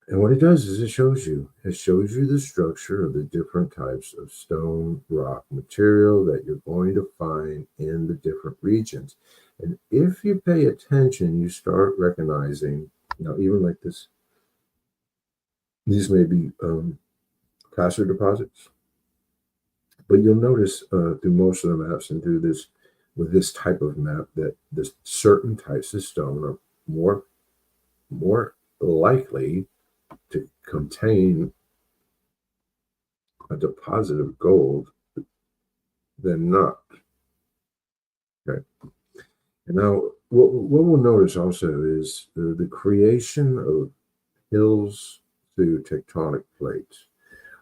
And what it does is it shows you the structure of the different types of stone, rock, material that you're going to find in the different regions. And if you pay attention, you start recognizing, even like this, these may be placer deposits. But you'll notice through most of the maps and through this, with this type of map, that the certain types of stone are more likely to contain a deposit of gold than not. Okay. And now, what we'll notice also is the creation of hills through tectonic plates.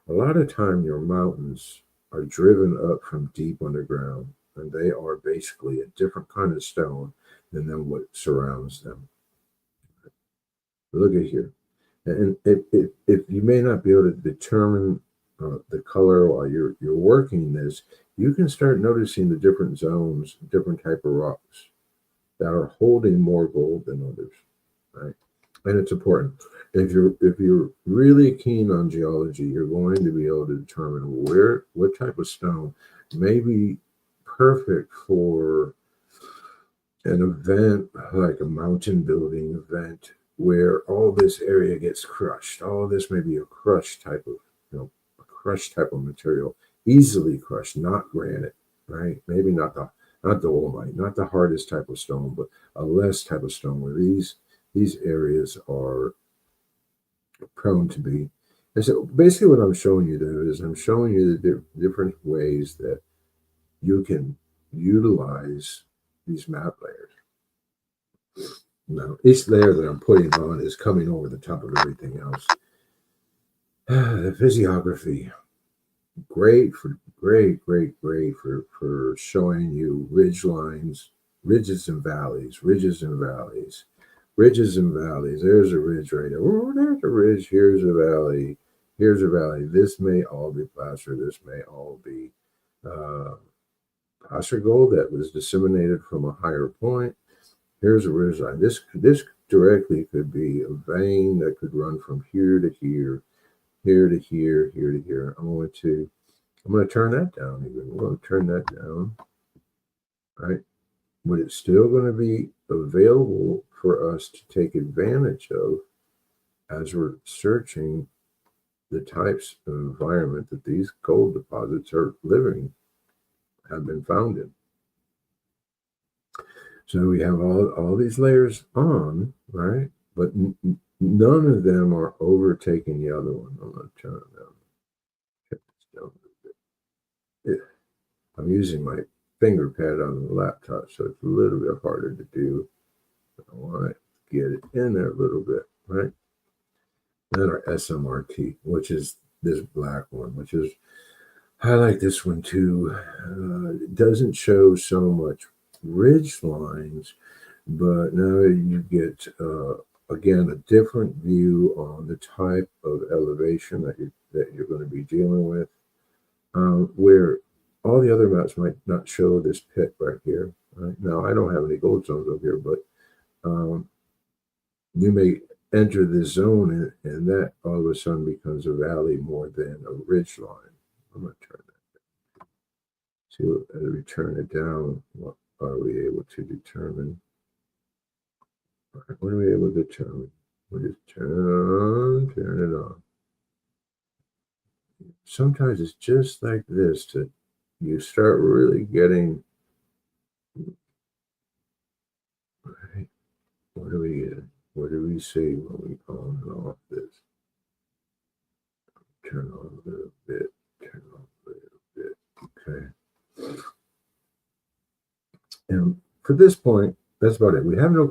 A lot of time, your mountains are driven up from deep underground, and they are basically a different kind of stone than what surrounds them. Look at here. And if you may not be able to determine the color while you're working this, you can start noticing the different zones, different type of rocks that are holding more gold than others, right? And it's important. If you're really keen on geology, you're going to be able to determine what type of stone may be perfect for an event like a mountain building event where all this area gets crushed. All this may be a crushed type of, a crushed type of material, easily crushed, not granite, right? Maybe not dolomite, not the hardest type of stone, but a less type of stone where these areas are prone to be. And so basically what I'm showing you there is I'm showing you the different ways that you can utilize these map layers. Now, each layer that I'm putting on is coming over the top of everything else. The physiography, great for showing you ridge lines, ridges and valleys. There's a ridge right there. Oh, there's a ridge. Here's a valley. This may all be placer. This may all be placer gold that was disseminated from a higher point. Here's a ridge line. This directly could be a vein that could run from here to here, here to here, here to here. I'm going to turn that down even. I'm going to turn that down, right? But it's still going to be available for us to take advantage of as we're searching the types of environment that these gold deposits have been found in. So we have all these layers on, right? But none of them are overtaking the other one. I'm going to turn it down. Check this down a bit. I'm using my finger pad on the laptop, so it's a little bit harder to do. I want to get it in there a little bit, right? Then our SMRT, which is this black one, which is, I like this one too. It doesn't show so much ridge lines, but now you get again a different view on the type of elevation that you're going to be dealing with, where all the other maps might not show this pit right here. Right? Now I don't have any gold zones over here, but you may enter this zone and that all of a sudden becomes a valley more than a ridge line. I'm going to turn that down. See, as we turn it down, what are we able to determine? What are we able to determine? We just turn it on. Sometimes it's just like this that you start really getting, right? What do we get? What do we see when we on and off this? Turn on a little bit, turn on a little bit. Okay. And for this point, that's about it. We have no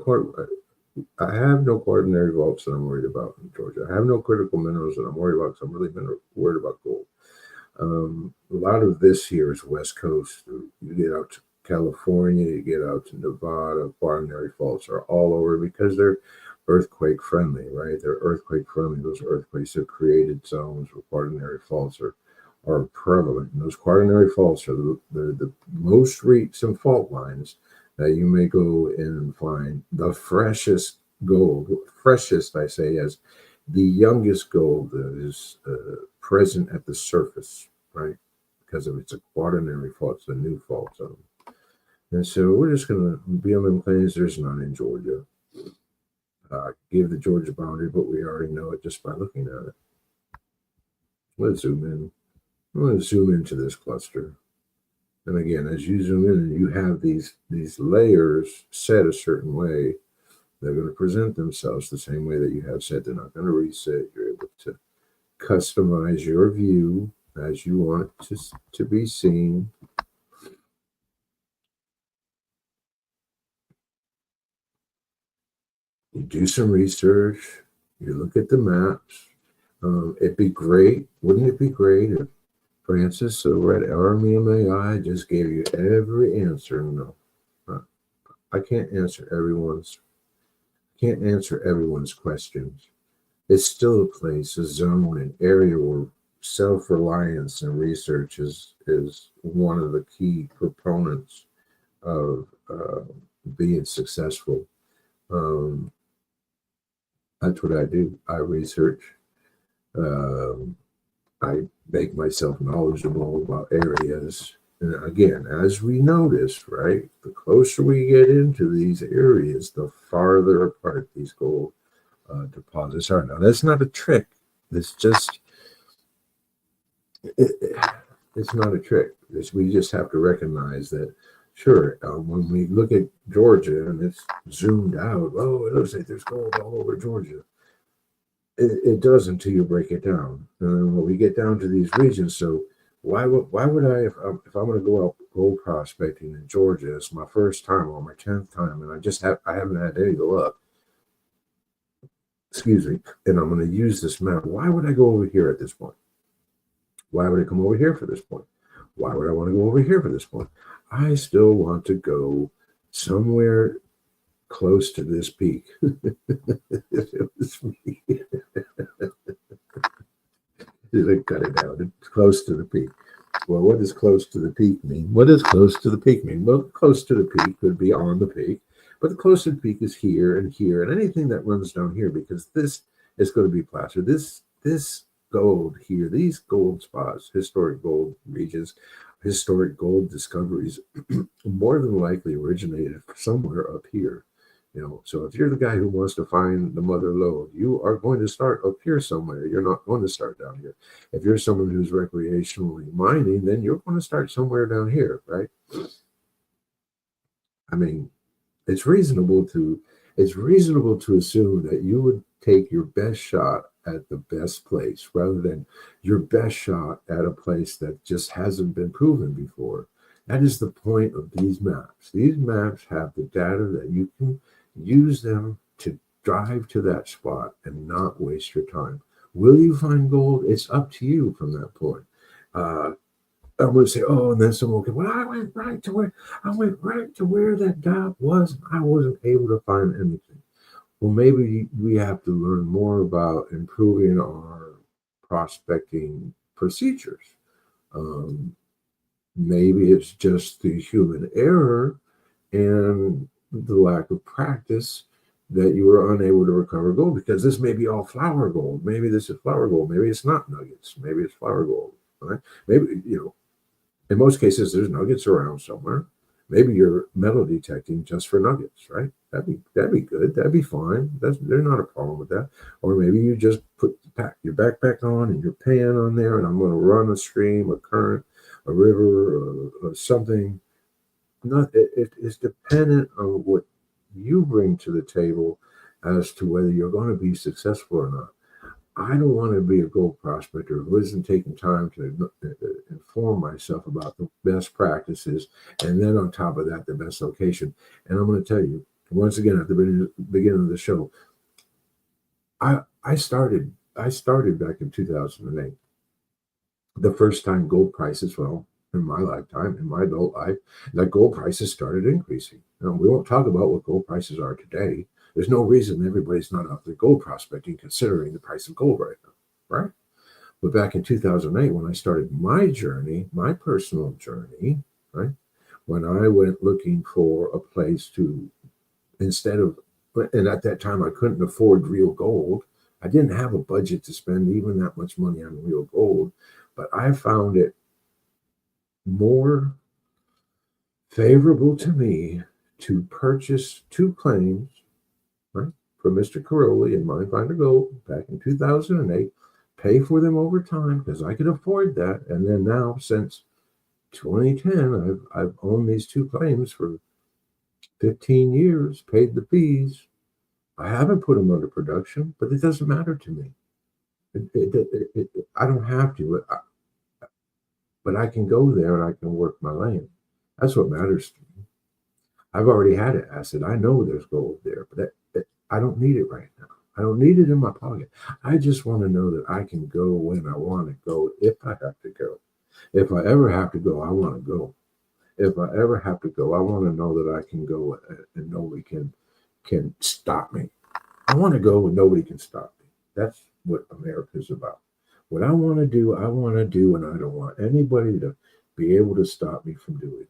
I have no quaternary vaults that I'm worried about in Georgia. I have no critical minerals that I'm worried about because I'm really worried about gold. A lot of this here is West Coast. You get out to California, you get out to Nevada, quaternary faults are all over because they're earthquake friendly, right? They're earthquake friendly. Those earthquakes have created zones where quaternary faults are prevalent. And those quaternary faults are the most recent fault lines that you may go in and find the freshest gold, freshest, I say, as the youngest gold that is present at the surface, right? Because of it's a quaternary fault, it's a new fault zone. And so we're just going to be on them claims. There's none in Georgia. Give the Georgia boundary, but we already know it just by looking at it. Let's zoom in. I'm going to zoom into this cluster. And again, as you zoom in, you have these layers set a certain way. They're going to present themselves the same way that you have said. They're not going to reset. You're able to customize your view as you want it to be seen. You do some research. You look at the maps. It'd be great. Wouldn't it be great if Francis over at Aurum Meum AI just gave you every answer? No, I can't answer everyone's questions. It's still a place, a zone, an area where self-reliance and research is one of the key proponents of being successful. That's what I do. I research. I make myself knowledgeable about areas. And again, as we notice, right, the closer we get into these areas, the farther apart these gold deposits are. Now, that's not a trick. It's just, it's not a trick. We just have to recognize that, sure, when we look at Georgia and it's zoomed out, oh, it looks like there's gold all over Georgia. It does until you break it down. And when we get down to these regions, so why would I, if I'm going to go out gold prospecting in Georgia, it's my first time or my 10th time, and I haven't had any luck. Excuse me, and I'm going to use this map. Why would I go over here at this point? Why would I come over here for this point? Why would I want to go over here for this point? I still want to go somewhere close to this peak. If it was me. Cut it out. It's close to the peak. Well, what does close to the peak mean? What does close to the peak mean? Well, close to the peak could be on the peak, but the close to the peak is here and here and anything that runs down here, because this is going to be placer. This gold here, these gold spots, historic gold regions, historic gold discoveries, more than likely originated somewhere up here. So if you're the guy who wants to find the mother lode, you are going to start up here somewhere. You're not going to start down here. If you're someone who's recreationally mining, then you're going to start somewhere down here, right? I mean, it's reasonable to assume that you would take your best shot at the best place rather than your best shot at a place that just hasn't been proven before. That is the point of these maps. These maps have the data that you can use them to drive to that spot and not waste your time. Will you find gold? It's up to you from that point. I'm going to say, oh, and then someone will go, well, I went right to where that dot was. I wasn't able to find anything. Well, maybe we have to learn more about improving our prospecting procedures. Maybe it's just the human error and the lack of practice that you were unable to recover gold, because this may be all flour gold. Maybe this is flour gold. Maybe it's not nuggets. Maybe it's flour gold. right? Maybe, in most cases, there's nuggets around somewhere. Maybe you're metal detecting just for nuggets, right? That'd be good. That'd be fine. There's not a problem with that. Or maybe you just put your backpack on and your pan on there, and I'm going to run a stream, a current, a river, or something. It's dependent on what you bring to the table as to whether you're going to be successful or not. I don't want to be a gold prospector who isn't taking time to inform myself about the best practices, and then on top of that, the best location. And I'm going to tell you once again at the beginning of the show, I started back in 2008. The first time gold prices, well, in my lifetime, in my adult life, that gold prices started increasing. Now, we won't talk about what gold prices are today. There's no reason everybody's not out there gold prospecting, considering the price of gold right now, right? But back in 2008, when I started my journey, my personal journey, right? When I went looking for a place to, instead of, and at that time I couldn't afford real gold. I didn't have a budget to spend even that much money on real gold, but I found it more favorable to me to purchase two claims, right, from Mr. Caroli and Mine Finder Gold back in 2008, pay for them over time because I could afford that. And then now, since 2010, I've owned these two claims for 15 years, paid the fees. I haven't put them under production, but it doesn't matter to me. I don't have to, but I can go there and I can work my land. That's what matters to me. I've already had an asset. I know there's gold there, but I don't need it right now. I don't need it in my pocket. I just want to know that I can go when I want to go if I have to go. If I ever have to go, I want to go. If I ever have to go, I want to know that I can go and nobody can stop me. I want to go and nobody can stop me. That's what America's about. What I want to do, and I don't want anybody to be able to stop me from doing it.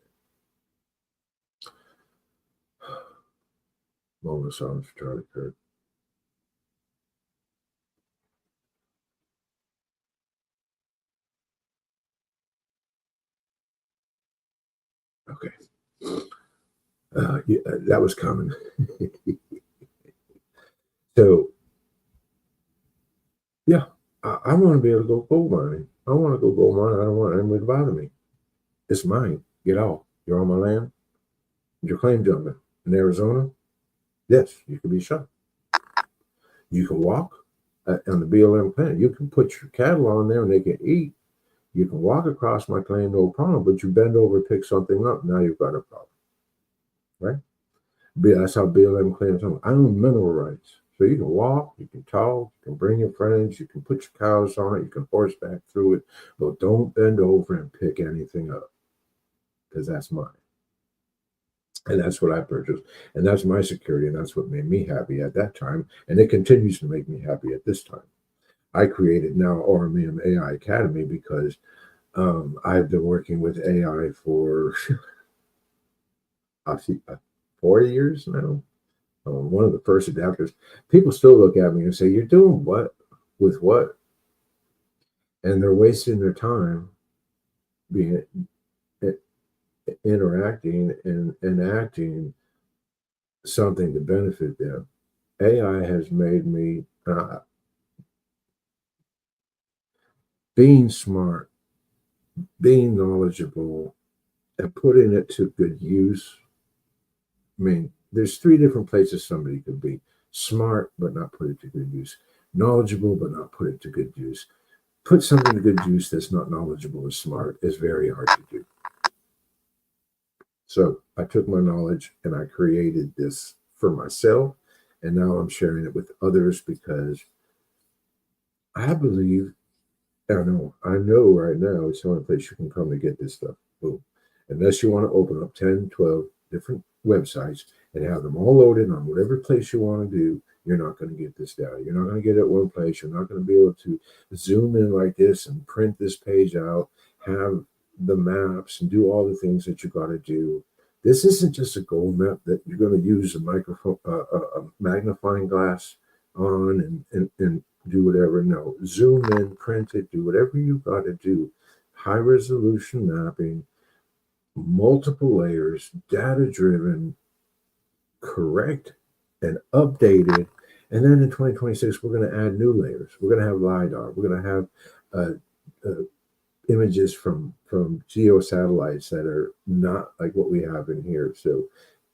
Mona songs for Charlie Kirk. Okay. Yeah, that was coming. So, yeah, I want to be able to go gold mining. I want to go gold mining. I don't want anybody to bother me. It's mine. Get off. You're on my land. You're claim jumping. In Arizona, yes, you can be shot. You can walk on the BLM planet. You can put your cattle on there and they can eat. You can walk across my claim, no problem, but you bend over, pick something up, now you've got a problem, right? That's how BLM claims home. I own mineral rights. So you can walk, you can talk, you can bring your friends, you can put your cows on it, you can horseback through it, but don't bend over and pick anything up because that's mine. And that's what I purchased. And that's my security. And that's what made me happy at that time. And it continues to make me happy at this time. I created now Aurum Meum AI Academy because I've been working with AI for 4 years now. One of the first adapters. People still look at me and say, "You're doing what? With what?" And they're wasting their time being interacting and enacting something to benefit them. AI has made me being smart, being knowledgeable, and putting it to good use. I mean, there's three different places somebody could be: smart but not put it to good use, knowledgeable but not put it to good use. Put something to good use that's not knowledgeable or smart is very hard to do. So I took my knowledge and I created this for myself, and now I'm sharing it with others because I believe, I know right now it's the only place you can come to get this stuff. Boom. Unless you want to open up 10, 12 different websites and have them all loaded on whatever place you want to do, you're not going to get this data. You're not going to get it one place. You're not going to be able to zoom in like this and print this page out, have the maps and do all the things that you got to do. This isn't just a gold map that you're going to use a microphone, a magnifying glass on and do whatever. No, zoom in, print it, do whatever you got to do high resolution mapping, multiple layers, data driven, correct, and updated. And then in 2026, we're going to add new layers. We're going to have LiDAR. We're going to have images from geo satellites that are not like what we have in here. So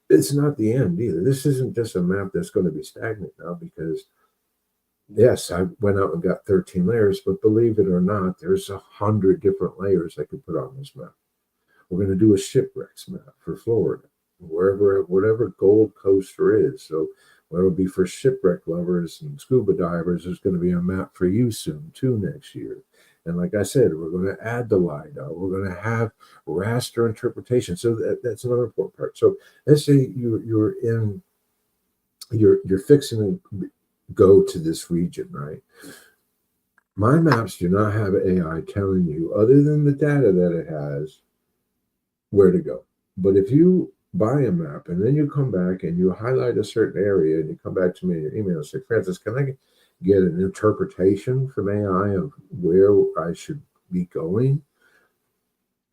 it's not the end either. This isn't just a map that's going to be stagnant now, because yes, I went out and got 13 layers, but believe it or not, there's 100 different layers I could put on this map. We're going to do a shipwrecks map for Florida, whatever Gold Coast there is. So whether it be for shipwreck lovers and scuba divers, there's going to be a map for you soon too next year. And like I said, we're going to add the LiDAR. We're going to have raster interpretation. So that's another important part. So let's say you're fixing to go to this region, right? My maps do not have AI telling you, other than the data that it has, where to go. But if you buy a map and then you come back and you highlight a certain area and you come back to me in your email and say, Francis, can I get an interpretation from AI of where I should be going?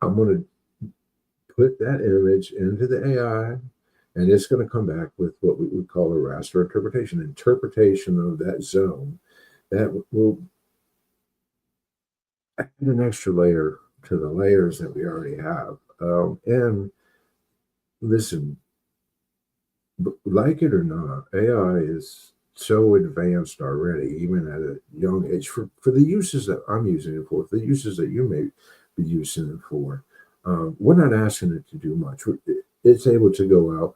I'm going to put that image into the AI, and it's going to come back with what we would call a raster interpretation of that zone that will add an extra layer to the layers that we already have. And listen, like it or not, AI is so advanced already, even at a young age, for the uses that I'm using it for the uses that you may be using it for. We're not asking it to do much. It's able to go out,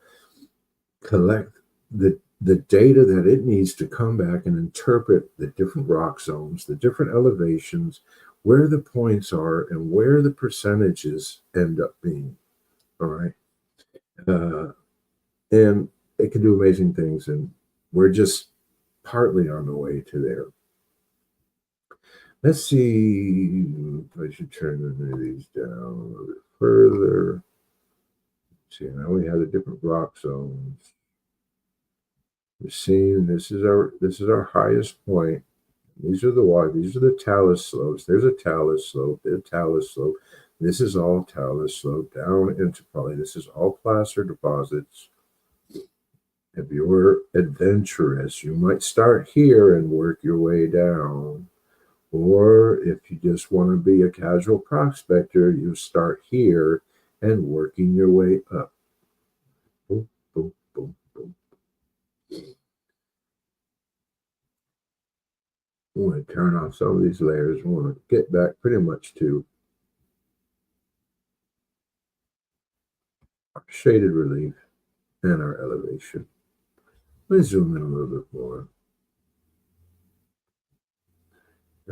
collect the data that it needs to come back and interpret the different rock zones, the different elevations, where the points are, and where the percentages end up being. All right. And it can do amazing things. And we're just partly on the way to there. Let's see if I should turn these down a little bit further. See, now we have the different rock zones. We're seeing this is our highest point. These are the talus slopes. There's a talus slope, there's a talus slope. This is all talus slope down into probably this is all placer deposits. If you're adventurous, you might start here and work your way down. Or if you just want to be a casual prospector, you start here and working your way up. Boom, boom, boom, boom. I want to turn off some of these layers. I want to get back pretty much to our shaded relief and our elevation. Let's zoom in a little bit more.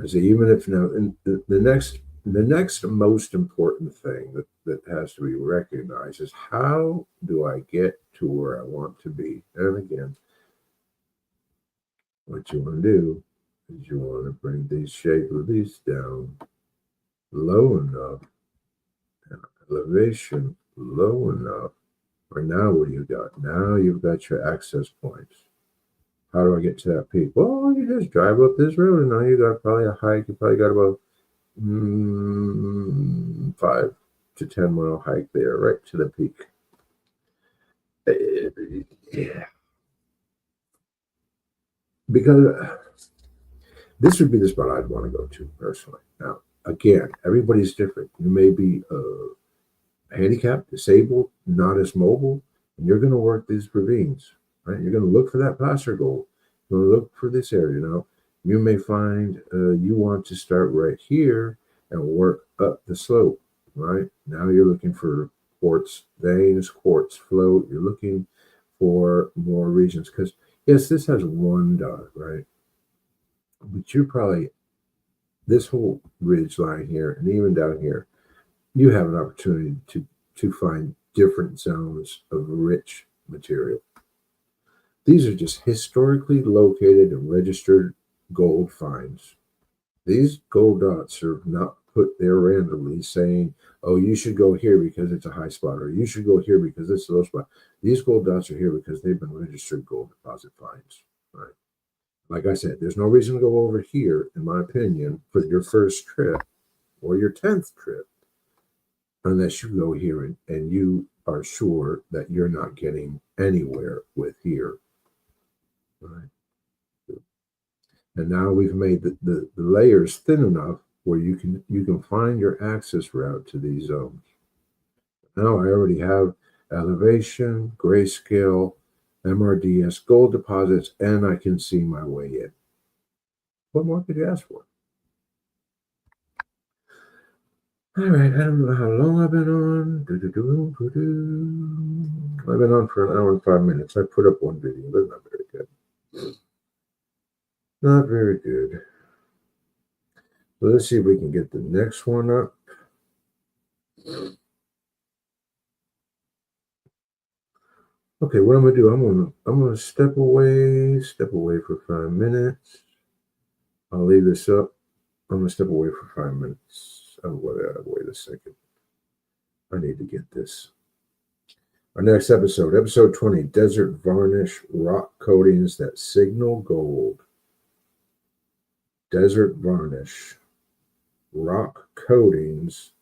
I say, even if now, the next most important thing that has to be recognized is, how do I get to where I want to be? And again, what you want to do is you want to bring these shade reliefs down low enough, and elevation low enough. Or now what do you got? Now you've got your access points. How do I get to that peak? Well, you just drive up this road, and now you got probably a hike. You probably got about 5 to 10 mile hike there, right to the peak. Yeah. Because this would be the spot I'd want to go to personally. Now, again, everybody's different. You may be handicapped, disabled, not as mobile, and you're going to work these ravines, right? You're going to look for that placer gold. You're going to look for this area. Now, you may find you want to start right here and work up the slope, right? Now you're looking for quartz veins, quartz float. You're looking for more regions because, yes, this has one dot, right? But you're probably, this whole ridge line here and even down here, you have an opportunity to find different zones of rich material. These are just historically located and registered gold finds. These gold dots are not put there randomly saying, oh, you should go here because it's a high spot, or you should go here because it's a low spot. These gold dots are here because they've been registered gold deposit finds, right? Like I said, there's no reason to go over here, in my opinion, for your first trip. or your 10th trip, unless you go here and you are sure that you're not getting anywhere with here. Right? And now we've made the layers thin enough where you can find your access route to these zones. Now I already have elevation, grayscale, MRDS gold deposits, and I can see my way in. What more could you ask for? All right, I don't know how long I've been on. I've been on for an hour and 5 minutes. I put up one video, but not very good. Not very good. So let's see if we can get the next one up. Okay, what I'm gonna do? I'm gonna step away for 5 minutes. I'll leave this up. I'm gonna step away for 5 minutes. Oh, wait a second. I need to get this. Our next episode 20, Desert Varnish Rock Coatings that Signal Gold. Desert Varnish Rock Coatings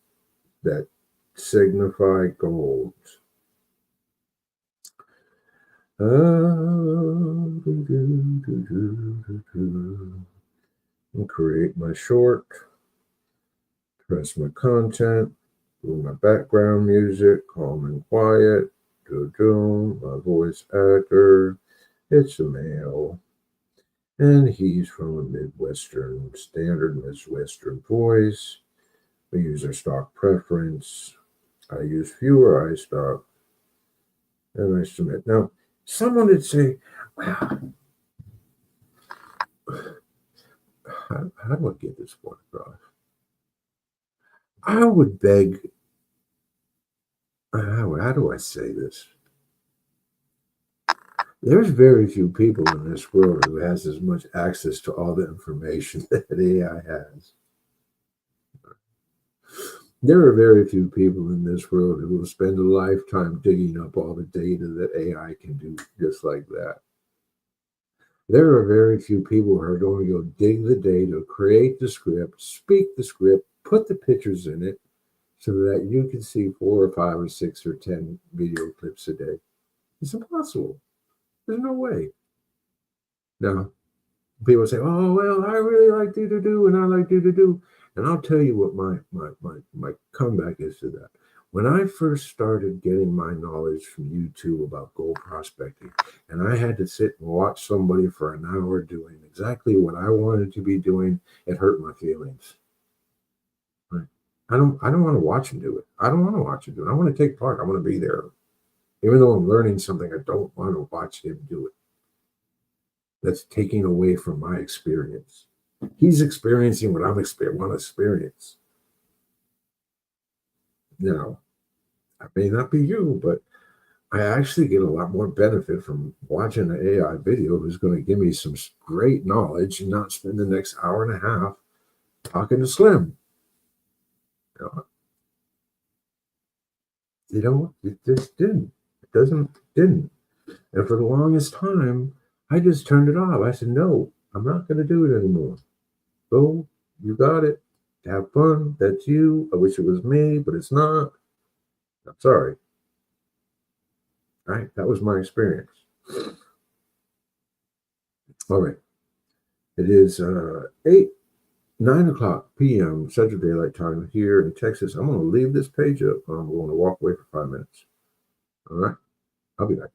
that signify gold. I'll create my short, press my content, do my background music, calm and quiet, my voice actor, it's a male, and he's from a standard Midwestern voice. We use our stock preference. I use fewer iStock, and I submit. Now, someone would say, how do I get this point across? I would beg, how do I say this? There's very few people in this world who has as much access to all the information that AI has. There are very few people in this world who will spend a lifetime digging up all the data that AI can do just like that. There are very few people who are going to go dig the data, create the script, speak the script, put the pictures in it so that you can see 4 or 5 or 6 or 10 video clips a day. It's impossible. There's no way. Now, people say, oh, well, I really like do and I like do. And I'll tell you what my comeback is to that. When I first started getting my knowledge from YouTube about gold prospecting, and I had to sit and watch somebody for an hour doing exactly what I wanted to be doing, it hurt my feelings. Right? I don't want to watch him do it. I don't want to watch him do it. I want to take part. I want to be there. Even though I'm learning something, I don't want to watch him do it. That's taking away from my experience. He's experiencing what I want to experience. Now, I may not be you, but I actually get a lot more benefit from watching an AI video who's going to give me some great knowledge and not spend the next hour and a half talking to Slim. It just didn't. Didn't. And for the longest time, I just turned it off. I said, no, I'm not going to do it anymore. Go, you got it. Have fun. That's you. I wish it was me, but it's not. I'm sorry. All right, that was my experience. All right. It is 9 o'clock p.m. Central Daylight Time here in Texas. I'm going to leave this page up. I'm going to walk away for 5 minutes. All right. I'll be back.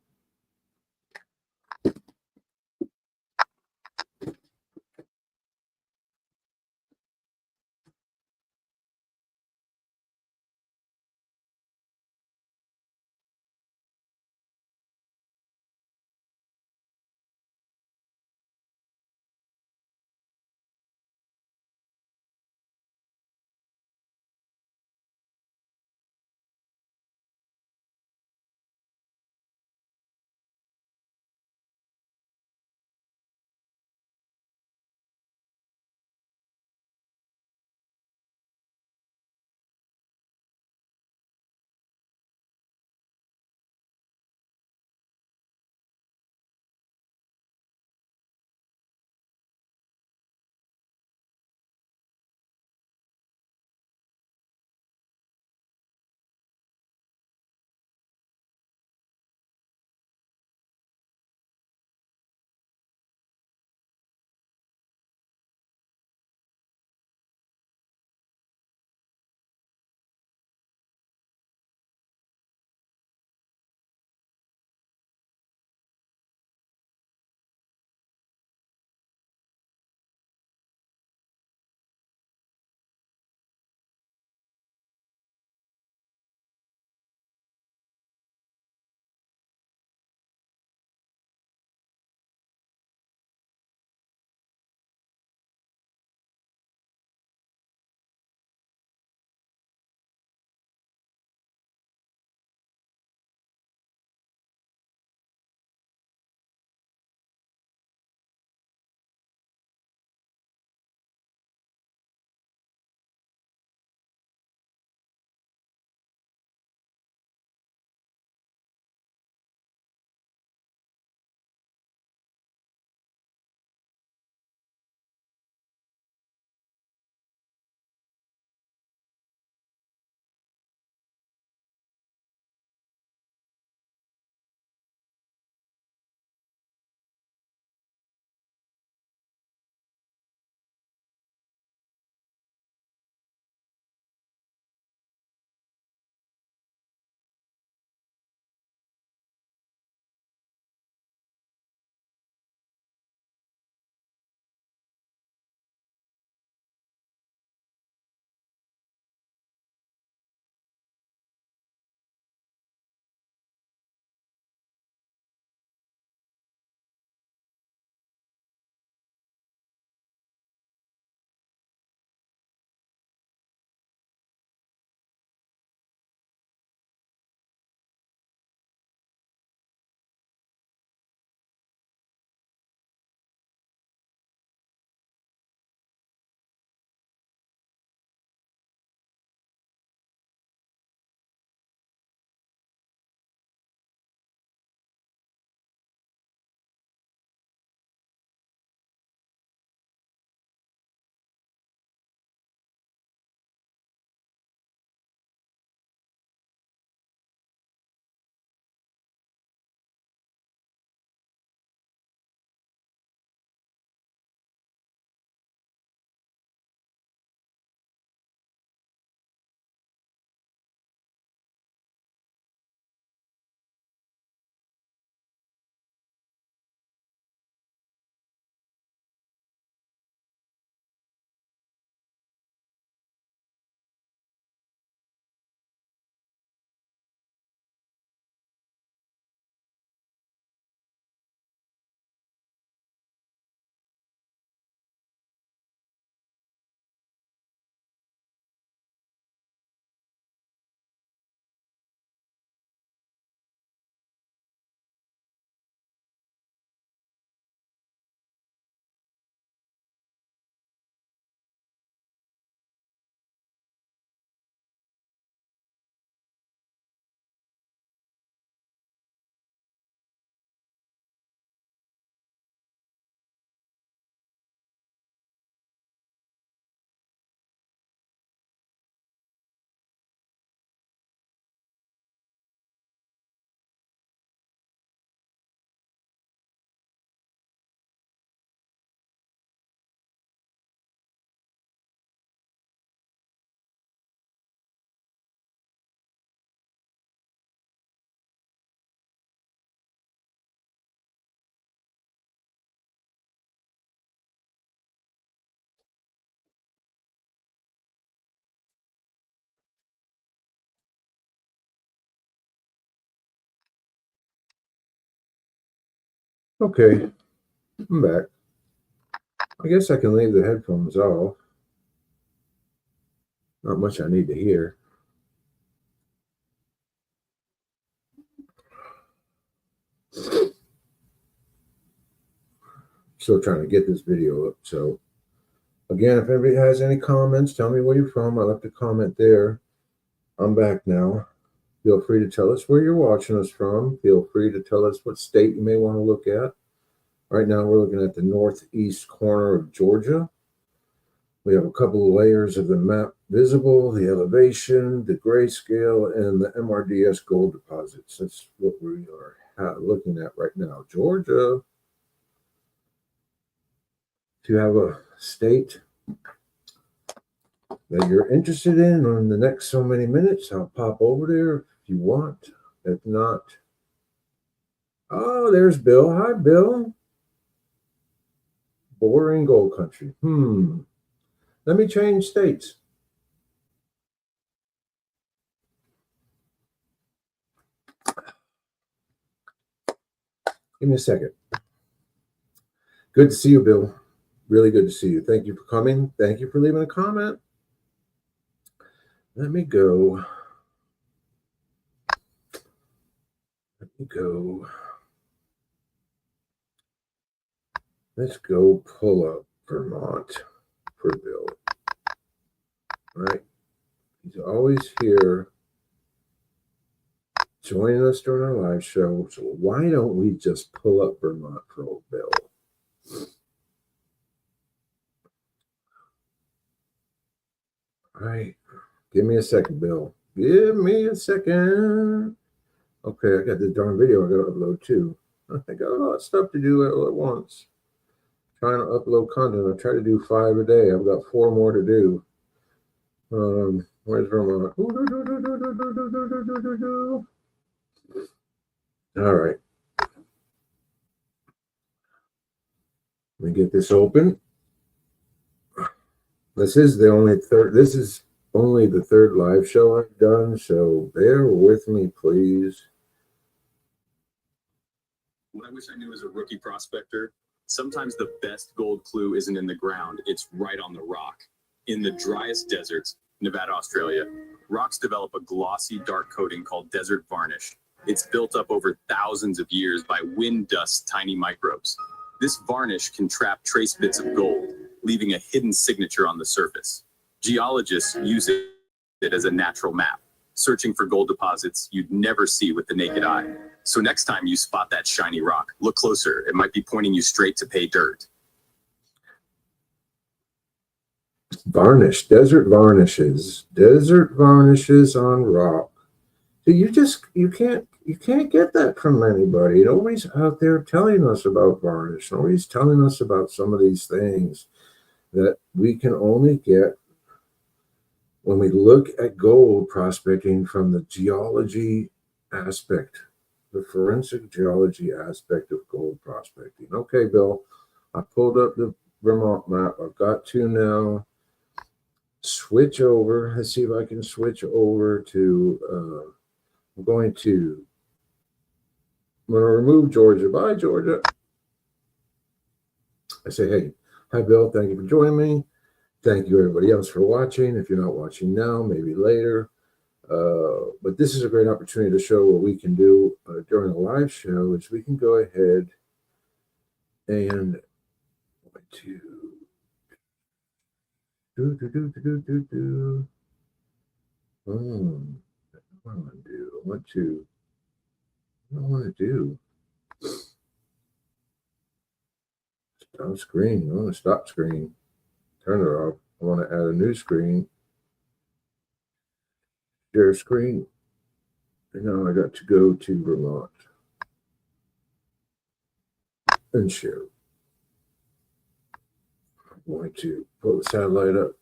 Okay, I'm back. I guess I can leave the headphones off. Not much I need to hear. Still trying to get this video up. So, again, if anybody has any comments, tell me where you're from. I left a comment there. I'm back now. Feel free to tell us where you're watching us from. Feel free to tell us what state you may want to look at. Right now, we're looking at the northeast corner of Georgia. We have a couple of layers of the map visible, the elevation, the grayscale, and the MRDS gold deposits. That's what we are looking at right now. Georgia. If you have a state that you're interested in the next so many minutes, I'll pop over there if you want. If not, oh, there's Bill. Hi, Bill. Bordering gold country. Let me change states. Give me a second. Good to see you, Bill. Really good to see you. Thank you for coming. Thank you for leaving a comment. Let me go. Let's go pull up Vermont for Bill. All right. He's always here joining us during our live show. So why don't we just pull up Vermont for old Bill? All right. Give me a second, Bill. Give me a second. Okay, I got this darn video I got to upload too. I got a lot of stuff to do all at once. Trying to upload content. I try to do 5 a day. I've got 4 more to do. Where's Vermont? All right. Let me get this open. This is only the third live show I've done, so bear with me, please. What I wish I knew as a rookie prospector, sometimes the best gold clue isn't in the ground, it's right on the rock. In the driest deserts, Nevada, Australia, rocks develop a glossy dark coating called desert varnish. It's built up over thousands of years by wind dust tiny microbes. This varnish can trap trace bits of gold, leaving a hidden signature on the surface. Geologists use it as a natural map, searching for gold deposits you'd never see with the naked eye. So next time you spot that shiny rock, look closer. It might be pointing you straight to pay dirt. Varnish, desert varnishes on rock. So you can't get that from anybody. Nobody's out there telling us about varnish. Nobody's telling us about some of these things that we can only get when we look at gold prospecting from the geology aspect, the forensic geology aspect of gold prospecting. Okay, Bill, I pulled up the Vermont map. I've got to now switch over. Let's see if I can switch over to, I'm going to remove Georgia. Bye, Georgia. I say, hey, hi, Bill. Thank you for joining me. Thank you, everybody else, for watching. If you're not watching now, maybe later. But this is a great opportunity to show what we can do during a live show is we can go ahead and I want to do stop screen. I want to stop screen. Turn it off. I want to add a new screen. Share screen. And now I got to go to Vermont and share. I'm going to pull the satellite up.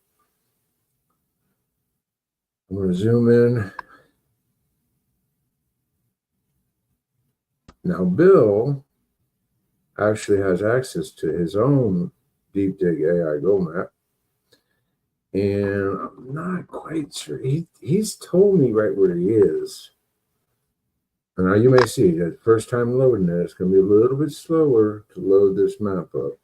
I'm going to zoom in. Now, Bill actually has access to his own Deep Dig AI Go map. And I'm not quite sure. He's told me right where he is. And now you may see the first time loading it, it's going to be a little bit slower to load this map up.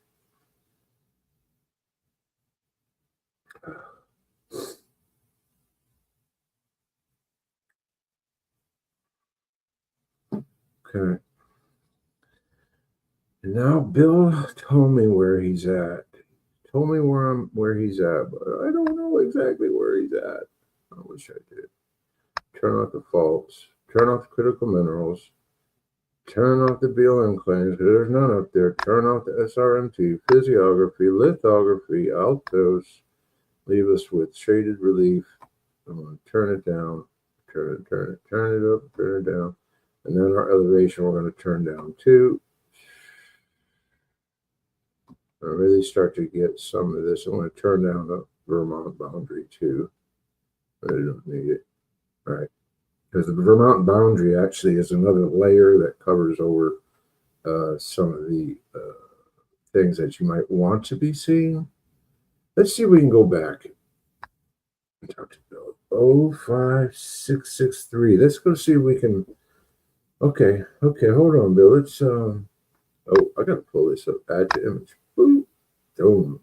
Okay. And now Bill told me where he's at. Told me where he's at, but I don't know exactly where he's at. I wish I did. Turn off the faults. Turn off the critical minerals. Turn off the BLM claims, because there's none up there. Turn off the SRMT, physiography, lithography, altos. Leave us with shaded relief. I'm going to turn it down. Turn it up, turn it down. And then our elevation we're going to turn down too. I really start to get some of this. I'm going to turn down the Vermont boundary too. I don't need it. All right. Because the Vermont boundary actually is another layer that covers over some of the things that you might want to be seeing. Let's see if we can go back and talk to Bill. 05663. Let's go see if we can. Okay, hold on, Bill. Let's oh, I gotta pull this up. Add to image. Boom. Boom.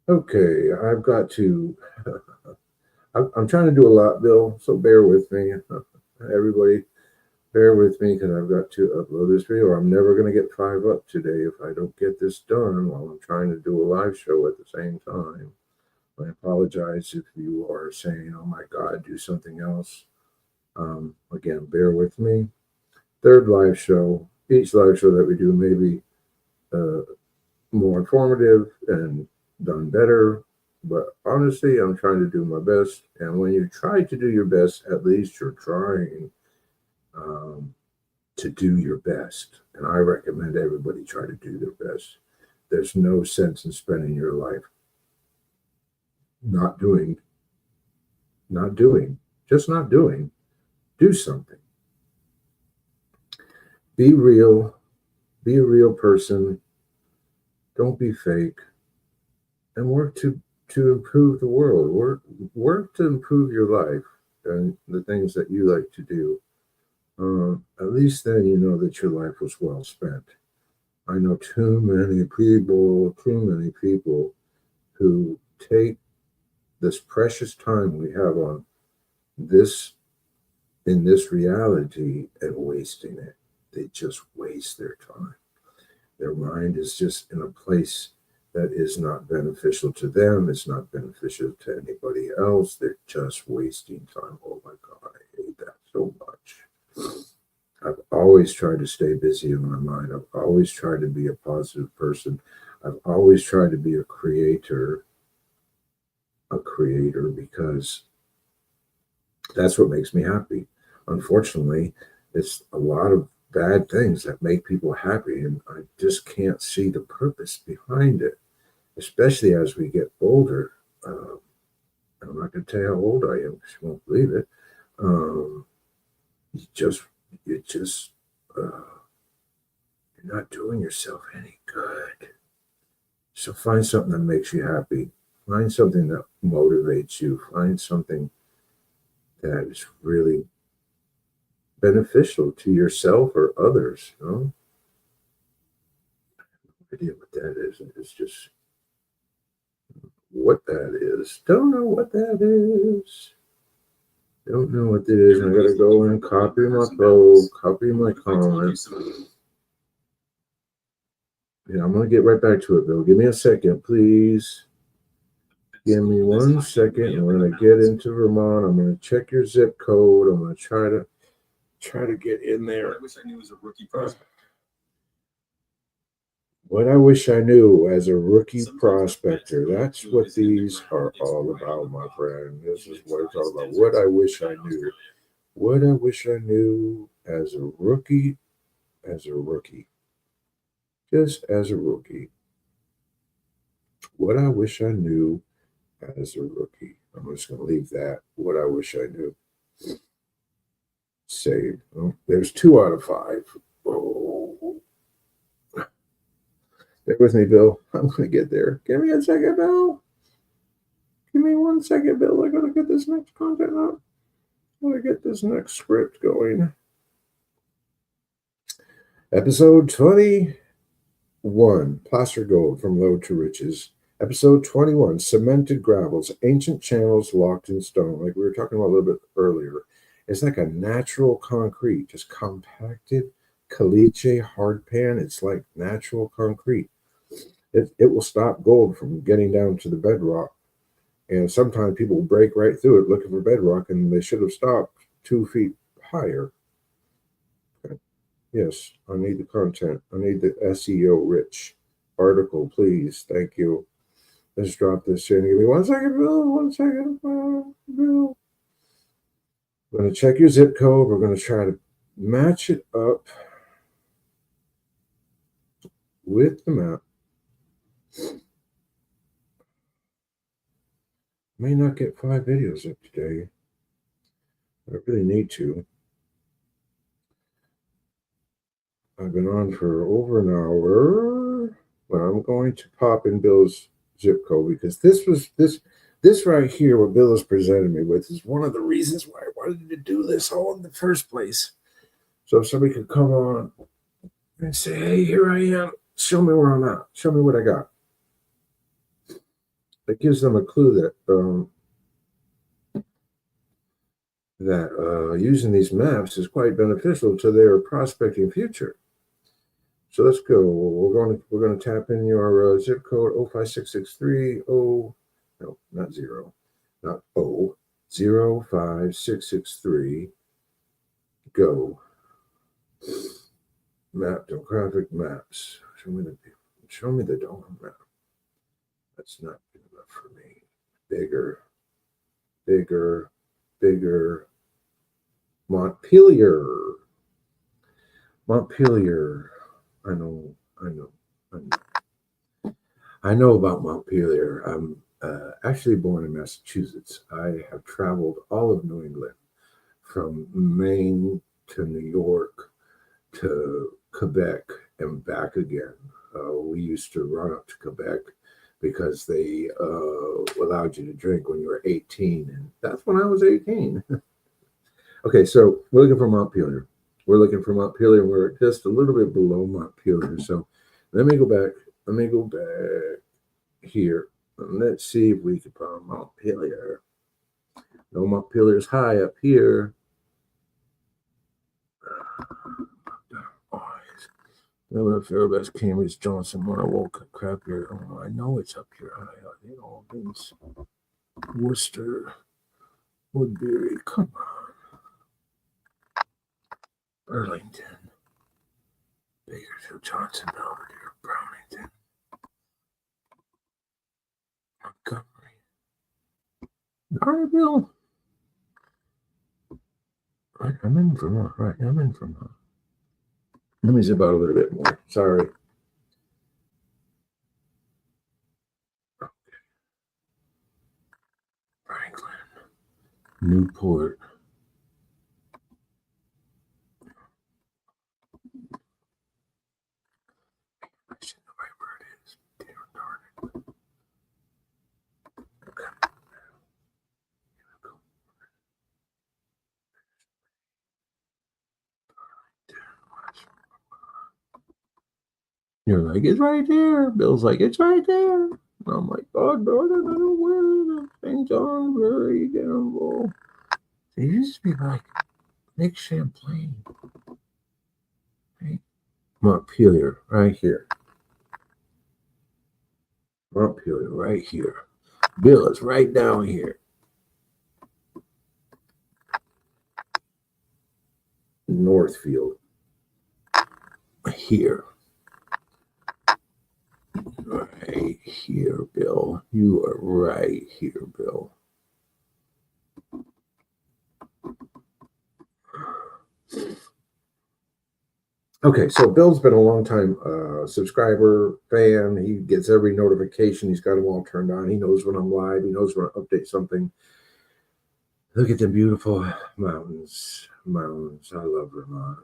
Okay, I've got to. I'm trying to do a lot, Bill, so bear with me. Everybody, bear with me because I've got to upload this video. I'm never going to get 5 up today if I don't get this done while I'm trying to do a live show at the same time. I apologize if you are saying, oh my God, do something else. Again, bear with me. Third live show. Each live show that we do may be more informative and done better. But honestly, I'm trying to do my best. And when you try to do your best, at least you're trying to do your best. And I recommend everybody try to do their best. There's no sense in spending your life not doing. Just not doing. Do something. Be real. Be a real person. Don't be fake. And work to improve the world. Work to improve your life and the things that you like to do. At least then you know that your life was well spent. I know too many people who take this precious time we have on this in this reality and wasting it. They just waste their time. Their mind is just in a place that is not beneficial to them. It's not beneficial to anybody else. They're just wasting time. Oh my God, I hate that so much. I've always tried to stay busy in my mind. I've always tried to be a positive person. I've always tried to be a creator because that's what makes me happy. Unfortunately, it's a lot of bad things that make people happy, and I just can't see the purpose behind it, especially as we get older. I'm not going to tell you how old I am because you won't believe it. You're not doing yourself any good. So find something that makes you happy. Find something that motivates you. Find something that is really beneficial to yourself or others. You know? No idea what that is. It's just what that is. Don't know what that is. Don't know what it is. I gotta go and copy my post, copy my comments. Yeah, I'm gonna get right back to it, Bill. Give me a second, please. Give me 1 second. I'm gonna get into Vermont. I'm gonna check your zip code. I'm gonna try to get in there. I wish I knew as a rookie prospect. What I wish I knew as a rookie prospector. That's what these are all about, my friend. This is what it's all about. What I wish I knew. What I wish I knew as a rookie. Just as a rookie. What I wish I knew as a rookie. I'm just going to leave that. What I wish I knew. Save. Oh, there's 2 out of 5. Oh. Bear with me, Bill. I'm going to get there. Give me a second, Bill. Give me 1 second, Bill. I got to get this next content up. I got to get this next script going. Episode 21, Placer Gold from Low to Riches. Episode 21, Cemented Gravels, Ancient Channels Locked in Stone. Like we were talking about a little bit earlier. It's like a natural concrete, just compacted, caliche, hard pan. It's like natural concrete. It will stop gold from getting down to the bedrock. And sometimes people break right through it looking for bedrock, and they should have stopped 2 feet higher. Yes, I need the content. I need the SEO rich article, please. Thank you. Let's drop this in. Give me 1 second, Bill. 1 second, Bill. We're going to check your zip code. We're going to try to match it up with the map. May not get 5 videos up today. I really need to. I've been on for over an hour, but I'm going to pop in Bill's zip code because this right here, what Bill has presented me with, is one of the reasons why I wanted to do this all in the first place. So if somebody could come on and say, "Hey, here I am. Show me where I'm at. Show me what I got." That gives them a clue that using these maps is quite beneficial to their prospecting future. So let's go. We're going to tap in your zip code 05663 no, not 0, not 05663. Go. Map, demographic maps. Show me the dollar map. That's not good enough for me. Bigger. Montpelier. I know about Montpelier. I'm actually born in Massachusetts. I have traveled all of New England, from Maine to New York to Quebec and back again. We used to run up to Quebec because they allowed you to drink when you were 18, and that's when I was 18. Okay, so we're looking for Montpelier. We're just a little bit below Montpelier. So let me go back here. And let's see if we can find Montpelier. No, Montpelier's high up here. Fairbanks, Cambridge, Johnson, Norwalk, Crappier. Oh, I know it's up here. You know, things. Worcester, Woodbury. Come on. Burlington. Bakersfield, Johnson, Belvedere, Brownington. Montgomery. Narville. Right, I'm in Vermont. Let me zip out a little bit more. Sorry. Okay. Franklin. Newport. I should know right where it is. Damn darn it. Okay. You're like, it's right there. Bill's like, it's right there. I'm like, God, brother, I don't wear the St. John's very gamble. They used to be like Nick Champlain. Right? Montpelier, right here. Montpelier, right here. Bill is right down here. Northfield. Here. Right here, Bill. You are right here, Bill. Okay, so Bill's been a long time subscriber, fan. He gets every notification. He's got them all turned on. He knows when I'm live. He knows when I update something. Look at the beautiful mountains. I love Vermont.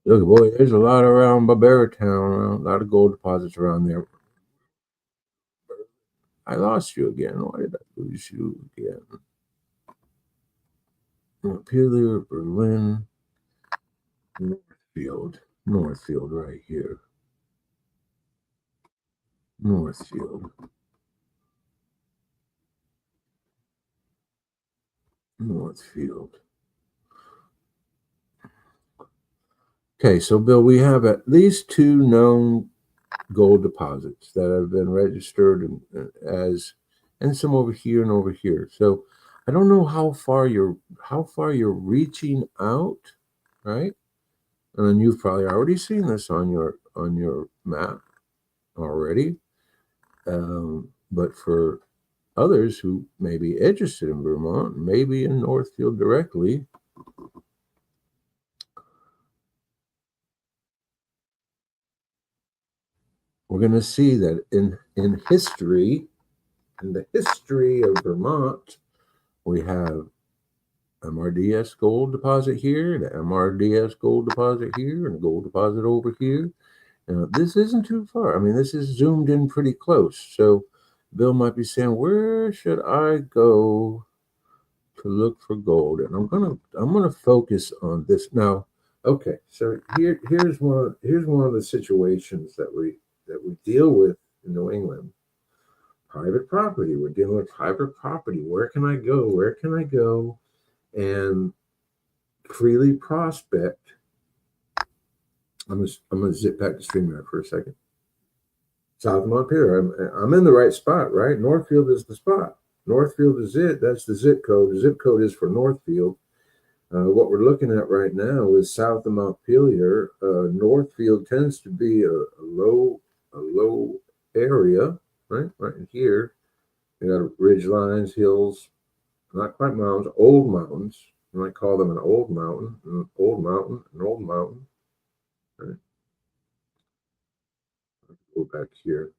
Look, boy, there's a lot around Barbertown. A lot of gold deposits around there. I lost you again. Why did I lose you again? Montpelier, Berlin, Northfield right here. Northfield. Okay, so Bill, we have at least 2 known gold deposits that have been registered and some over here and over here. So I don't know how far you're reaching out, right? And you've probably already seen this on your map already. But for others who may be interested in Vermont, maybe in Northfield directly, we're going to see that in the history of Vermont, we have MRDS gold deposit here, and MRDS gold deposit here, and a gold deposit over here. Now, this isn't too far. I mean, this is zoomed in pretty close. So Bill might be saying, where should I go to look for gold? And I'm gonna focus on this now. Okay, so here's one of the situations that we deal with in New England. Private property. We're dealing with private property. Where can I go? Where can I go and freely prospect? I'm gonna zip back to StreamYard for a second. South of Montpelier. I'm in the right spot, right? Northfield is the spot. Northfield is it. That's the zip code. The zip code is for Northfield. What we're looking at right now is south of Montpelier. Northfield tends to be a low area, right? Right here. You got ridge lines, hills, not quite mountains, old mountains. You might call them an old mountain, an old mountain, an old mountain. Right. Go back here.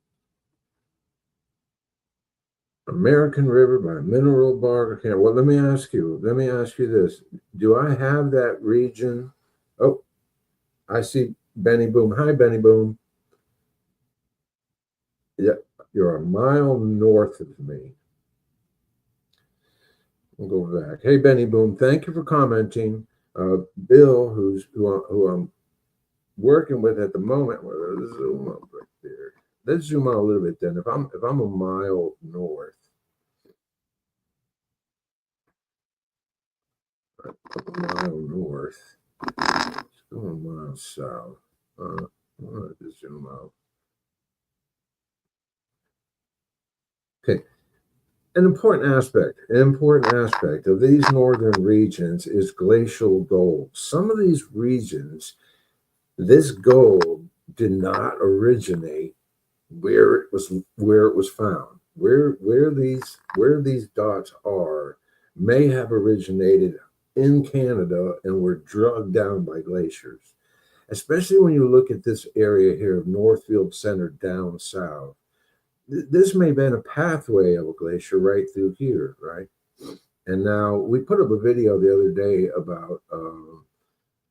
American River by Mineral Bark. Okay, well, let me ask you this. Do I have that region? Oh, I see Benny Boom. Hi, Benny Boom. Yeah, you're a mile north of me. We'll go back. Hey, Benny Boom, thank you for commenting. Bill, who I'm working with at the moment, well, let's zoom up right there. Let's zoom out a little bit then. If I'm a mile north, a mile north, let's go a mile south. I'll have to zoom out. Okay. An important aspect of these northern regions is glacial gold. Some of these regions, this gold did not originate where it was found. Where these dots are may have originated in Canada and were dragged down by glaciers. Especially when you look at this area here of Northfield Center down south. This may have been a pathway of a glacier right through here, right? And now we put up a video the other day about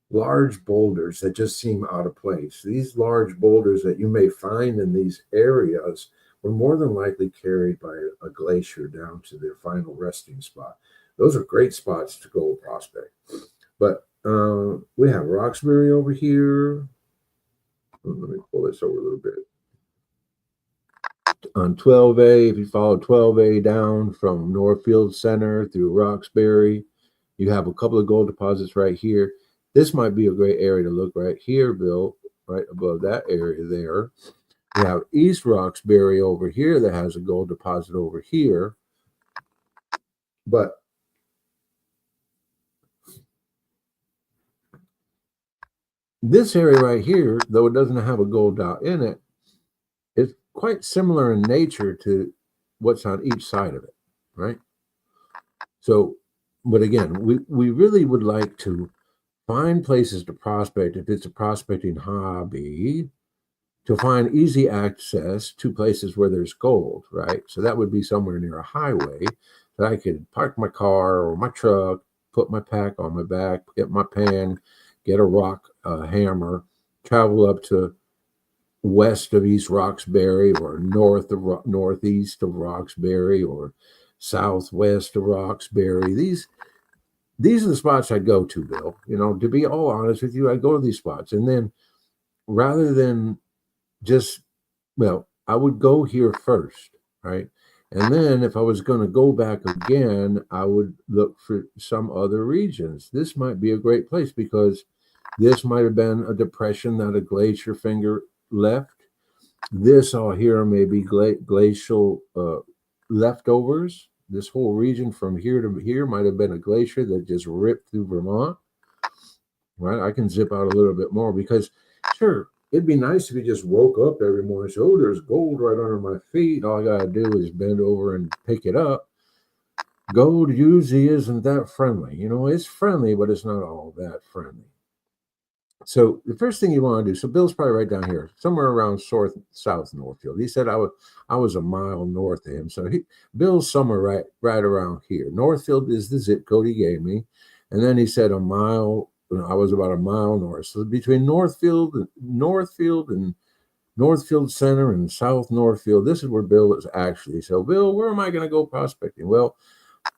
large boulders that just seem out of place. These large boulders that you may find in these areas were more than likely carried by a glacier down to their final resting spot. Those are great spots to go prospect. But we have Roxbury over here. Let me pull this over a little bit. On 12A, if you follow 12A down from Northfield Center through Roxbury, you have a couple of gold deposits right here. This might be a great area to look right here, Bill, right above that area there. You have East Roxbury over here that has a gold deposit over here. But this area right here, though it doesn't have a gold dot in it, is quite similar in nature to what's on each side of it, right? So, but again, we really would like to find places to prospect if it's a prospecting hobby, to find easy access to places where there's gold, right? So that would be somewhere near a highway that I could park my car or my truck, put my pack on my back, get my pan, get a rock hammer, travel up to west of East Roxbury or northeast of Roxbury or southwest of Roxbury. these are the spots I'd go to, Bill. You know, to be all honest with you, I'd go to these spots. And then rather than just, well, I would go here first, right? And then if I was going to go back again, I would look for some other regions. This might be a great place because this might have been a depression that a glacier finger left. This all here may be glacial leftovers. This whole region from here to here might have been a glacier that just ripped through Vermont. Right? I can zip out a little bit more because, sure, it'd be nice if you just woke up every morning and said, oh, there's gold right under my feet. All I got to do is bend over and pick it up. Gold usually isn't that friendly. You know, it's friendly, but it's not all that friendly. So the first thing you want to do, so Bill's probably right down here, somewhere around south Northfield. He said I was a mile north of him. So Bill's somewhere right around here. Northfield is the zip code he gave me. And then he said a mile, I was about a mile north. So between Northfield and Northfield Center and South Northfield, this is where Bill is actually. So Bill, where am I going to go prospecting? Well,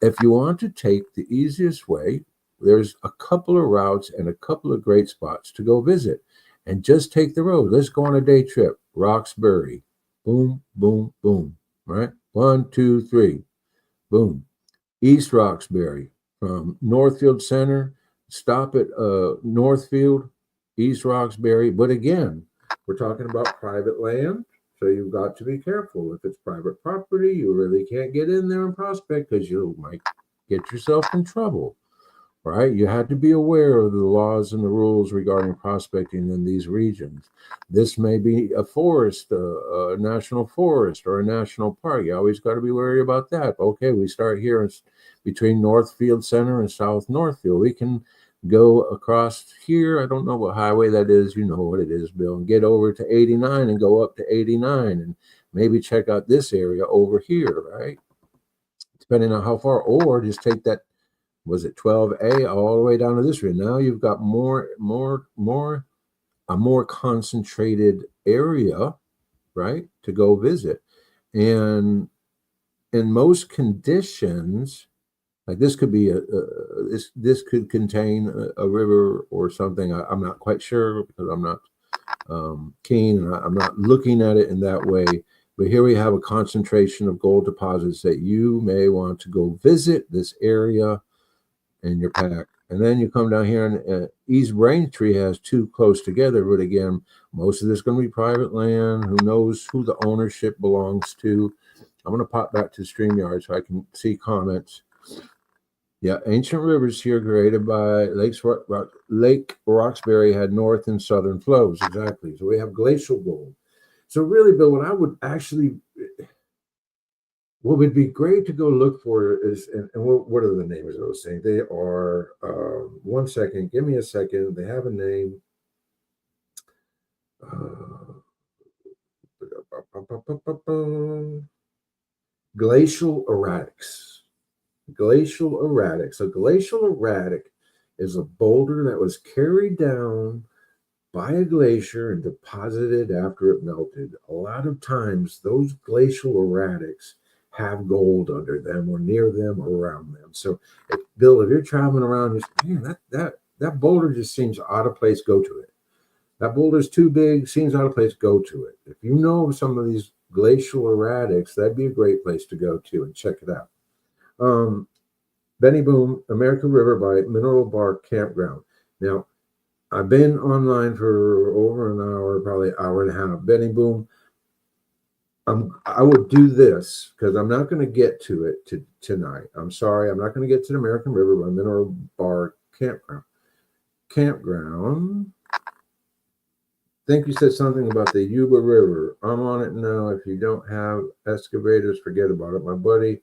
if you want to take the easiest way, there's a couple of routes and a couple of great spots to go visit. And just take the road. Let's go on a day trip. Roxbury. Boom, boom, boom. Right? 1, 2, 3. Boom. East Roxbury. From Northfield Center. Stop at Northfield, East Roxbury. But again, we're talking about private land. So you've got to be careful. If it's private property, you really can't get in there and prospect because you might get yourself in trouble. Right? You have to be aware of the laws and the rules regarding prospecting in these regions. This may be a forest, a national forest, or a national park. You always got to be wary about that. Okay, we start here between Northfield Center and South Northfield. We can go across here. I don't know what highway that is. You know what it is, Bill. And get over to 89 and go up to 89 and maybe check out this area over here, right? Depending on how far, or just take that, was it 12A all the way down to this area. Now you've got a more concentrated area, right, to go visit. And in most conditions, like this could be this could contain a river or something. I'm not quite sure because I'm not keen and I'm not looking at it in that way. But here we have a concentration of gold deposits that you may want to go visit this area in your pack. And then you come down here and East Braintree has two close together. But again, most of this is going to be private land. Who knows who the ownership belongs to? I'm going to pop back to StreamYard so I can see comments. Yeah, ancient rivers here created by Lake Roxbury had north and southern flows. Exactly. So we have glacial gold. So really, Bill, what would be great to go look for is, and what are the names of those things? They are, 1 second, give me a second. They have a name. Glacial erratics. Glacial erratic. So glacial erratic is a boulder that was carried down by a glacier and deposited after it melted. A lot of times those glacial erratics have gold under them or near them or around them. So Bill, if you're traveling around, man, that boulder just seems out of place, go to it. That boulder's too big, seems out of place, go to it. If you know some of these glacial erratics, that'd be a great place to go to and check it out. Benny Boom, American River by Mineral Bar Campground. Now, I've been online for over an hour, probably an hour and a half. Benny Boom, I would do this because I'm not going to get to it tonight. I'm sorry, I'm not going to get to the American River by Mineral Bar Campground. I think you said something about the Yuba River. I'm on it now. If you don't have excavators, forget about it. My buddy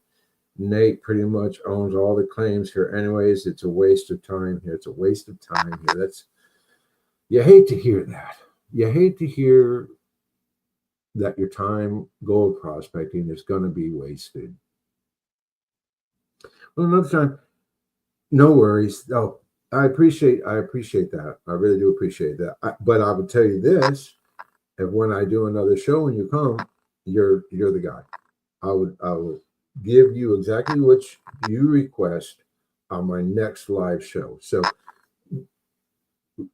Nate pretty much owns all the claims here. Anyways, it's a waste of time here. It's a waste of time here. You hate to hear that. You hate to hear that your time gold prospecting is going to be wasted. Well, another time, no worries. Oh, I appreciate that. I really do appreciate that. But I would tell you this: if when I do another show and you come, you're the guy. I will give you exactly what you request on my next live show. So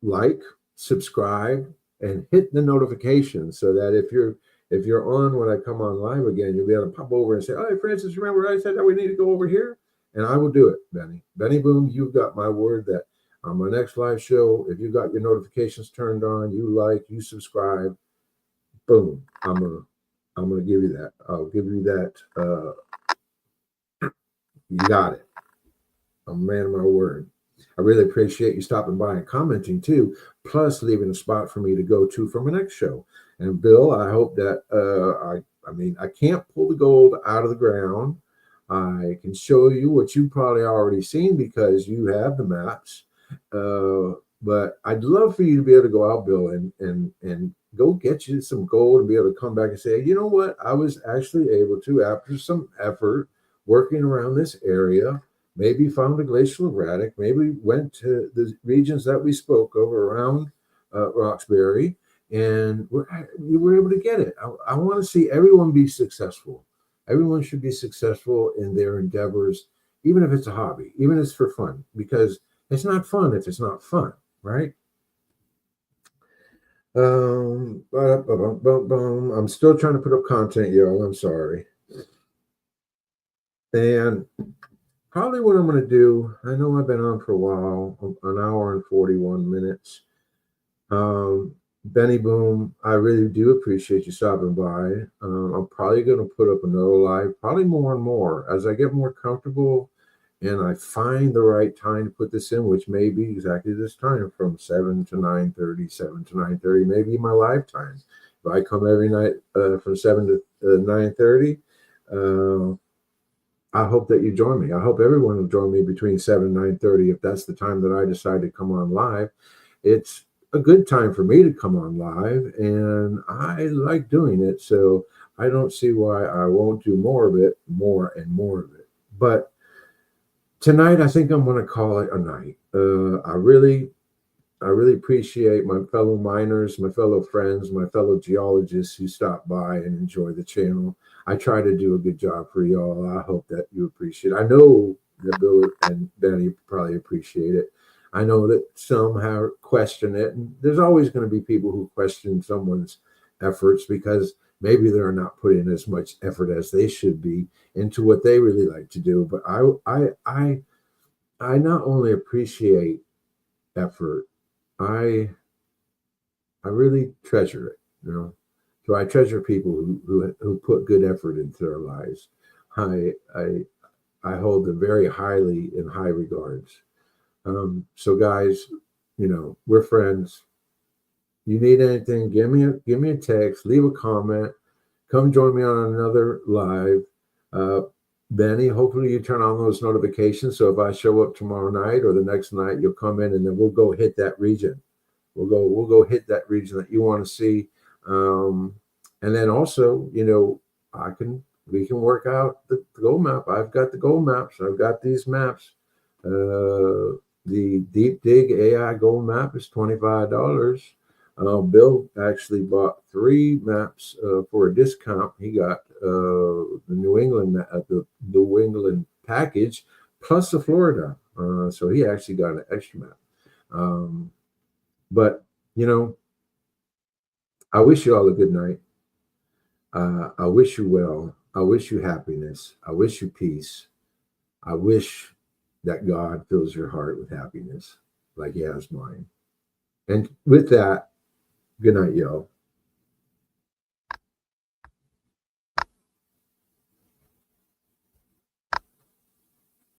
like, subscribe, and hit the notifications so that if you're on when I come on live again, you'll be able to pop over and say, "Oh, hey, Francis, remember I said that we need to go over here?" And I will do it, Benny. Benny Boom, you've got my word that on my next live show, if you got your notifications turned on, you like, you subscribe, boom, I'm gonna give you that. I'll give you that. You got it. I'm a man of my word. I really appreciate you stopping by and commenting too, plus leaving a spot for me to go to for my next show. And Bill, I hope that I mean, I can't pull the gold out of the ground. I can show you what you've probably already seen because you have the maps. But I'd love for you to be able to go out, Bill, and go get you some gold and be able to come back and say, you know what, I was actually able to, after some effort working around this area, maybe found a glacial erratic, maybe went to the regions that we spoke of around Roxbury, and we were able to get it. I want to see everyone be successful. Everyone should be successful in their endeavors, even if it's a hobby, even if it's for fun, because it's not fun if it's not fun, right? I'm still trying to put up content, y'all. I'm sorry. And probably what I'm going to do, I know I've been on for a while, an hour and 41 minutes. Benny Boom, I really do appreciate you stopping by. I'm probably going to put up another live, probably more and more as I get more comfortable and I find the right time to put this in, which may be exactly this time from 7 to 9:30, 7 to 9:30, maybe my lifetime. If I come every night from 7 to 9:30, I hope that you join me. I hope everyone will join me between 7 and 9:30 if that's the time that I decide to come on live. It's a good time for me to come on live, and I like doing it, so I don't see why I won't do more of it, more and more of it. But tonight, I think I'm going to call it a night. I really appreciate my fellow miners, my fellow friends, my fellow geologists who stop by and enjoy the channel. I try to do a good job for y'all. I hope that you appreciate it. I know that Bill and Benny probably appreciate it. I know that some have questioned it, and there's always going to be people who question someone's efforts because maybe they're not putting as much effort as they should be into what they really like to do. But I not only appreciate effort, I really treasure it, you know. So I treasure people who put good effort into their lives. I I I hold them very highly in high regards. So guys, you know, we're friends. You need anything, give me a text, leave a comment, come join me on another live. Uh, Benny, hopefully you turn on those notifications. So if I show up tomorrow night or the next night, you'll come in and then we'll go hit that region. We'll go hit that region that you want to see. And then also, you know, we can work out the goal map. I've got the goal maps. I've got these maps. The Deep Dig AI goal map is $25. Bill actually bought 3 maps for a discount. He got the New England package plus the Florida. So he actually got an extra map. But you know, I wish you all a good night. I wish you well. I wish you happiness. I wish you peace. I wish that God fills your heart with happiness like he has mine. And with that, good night, y'all.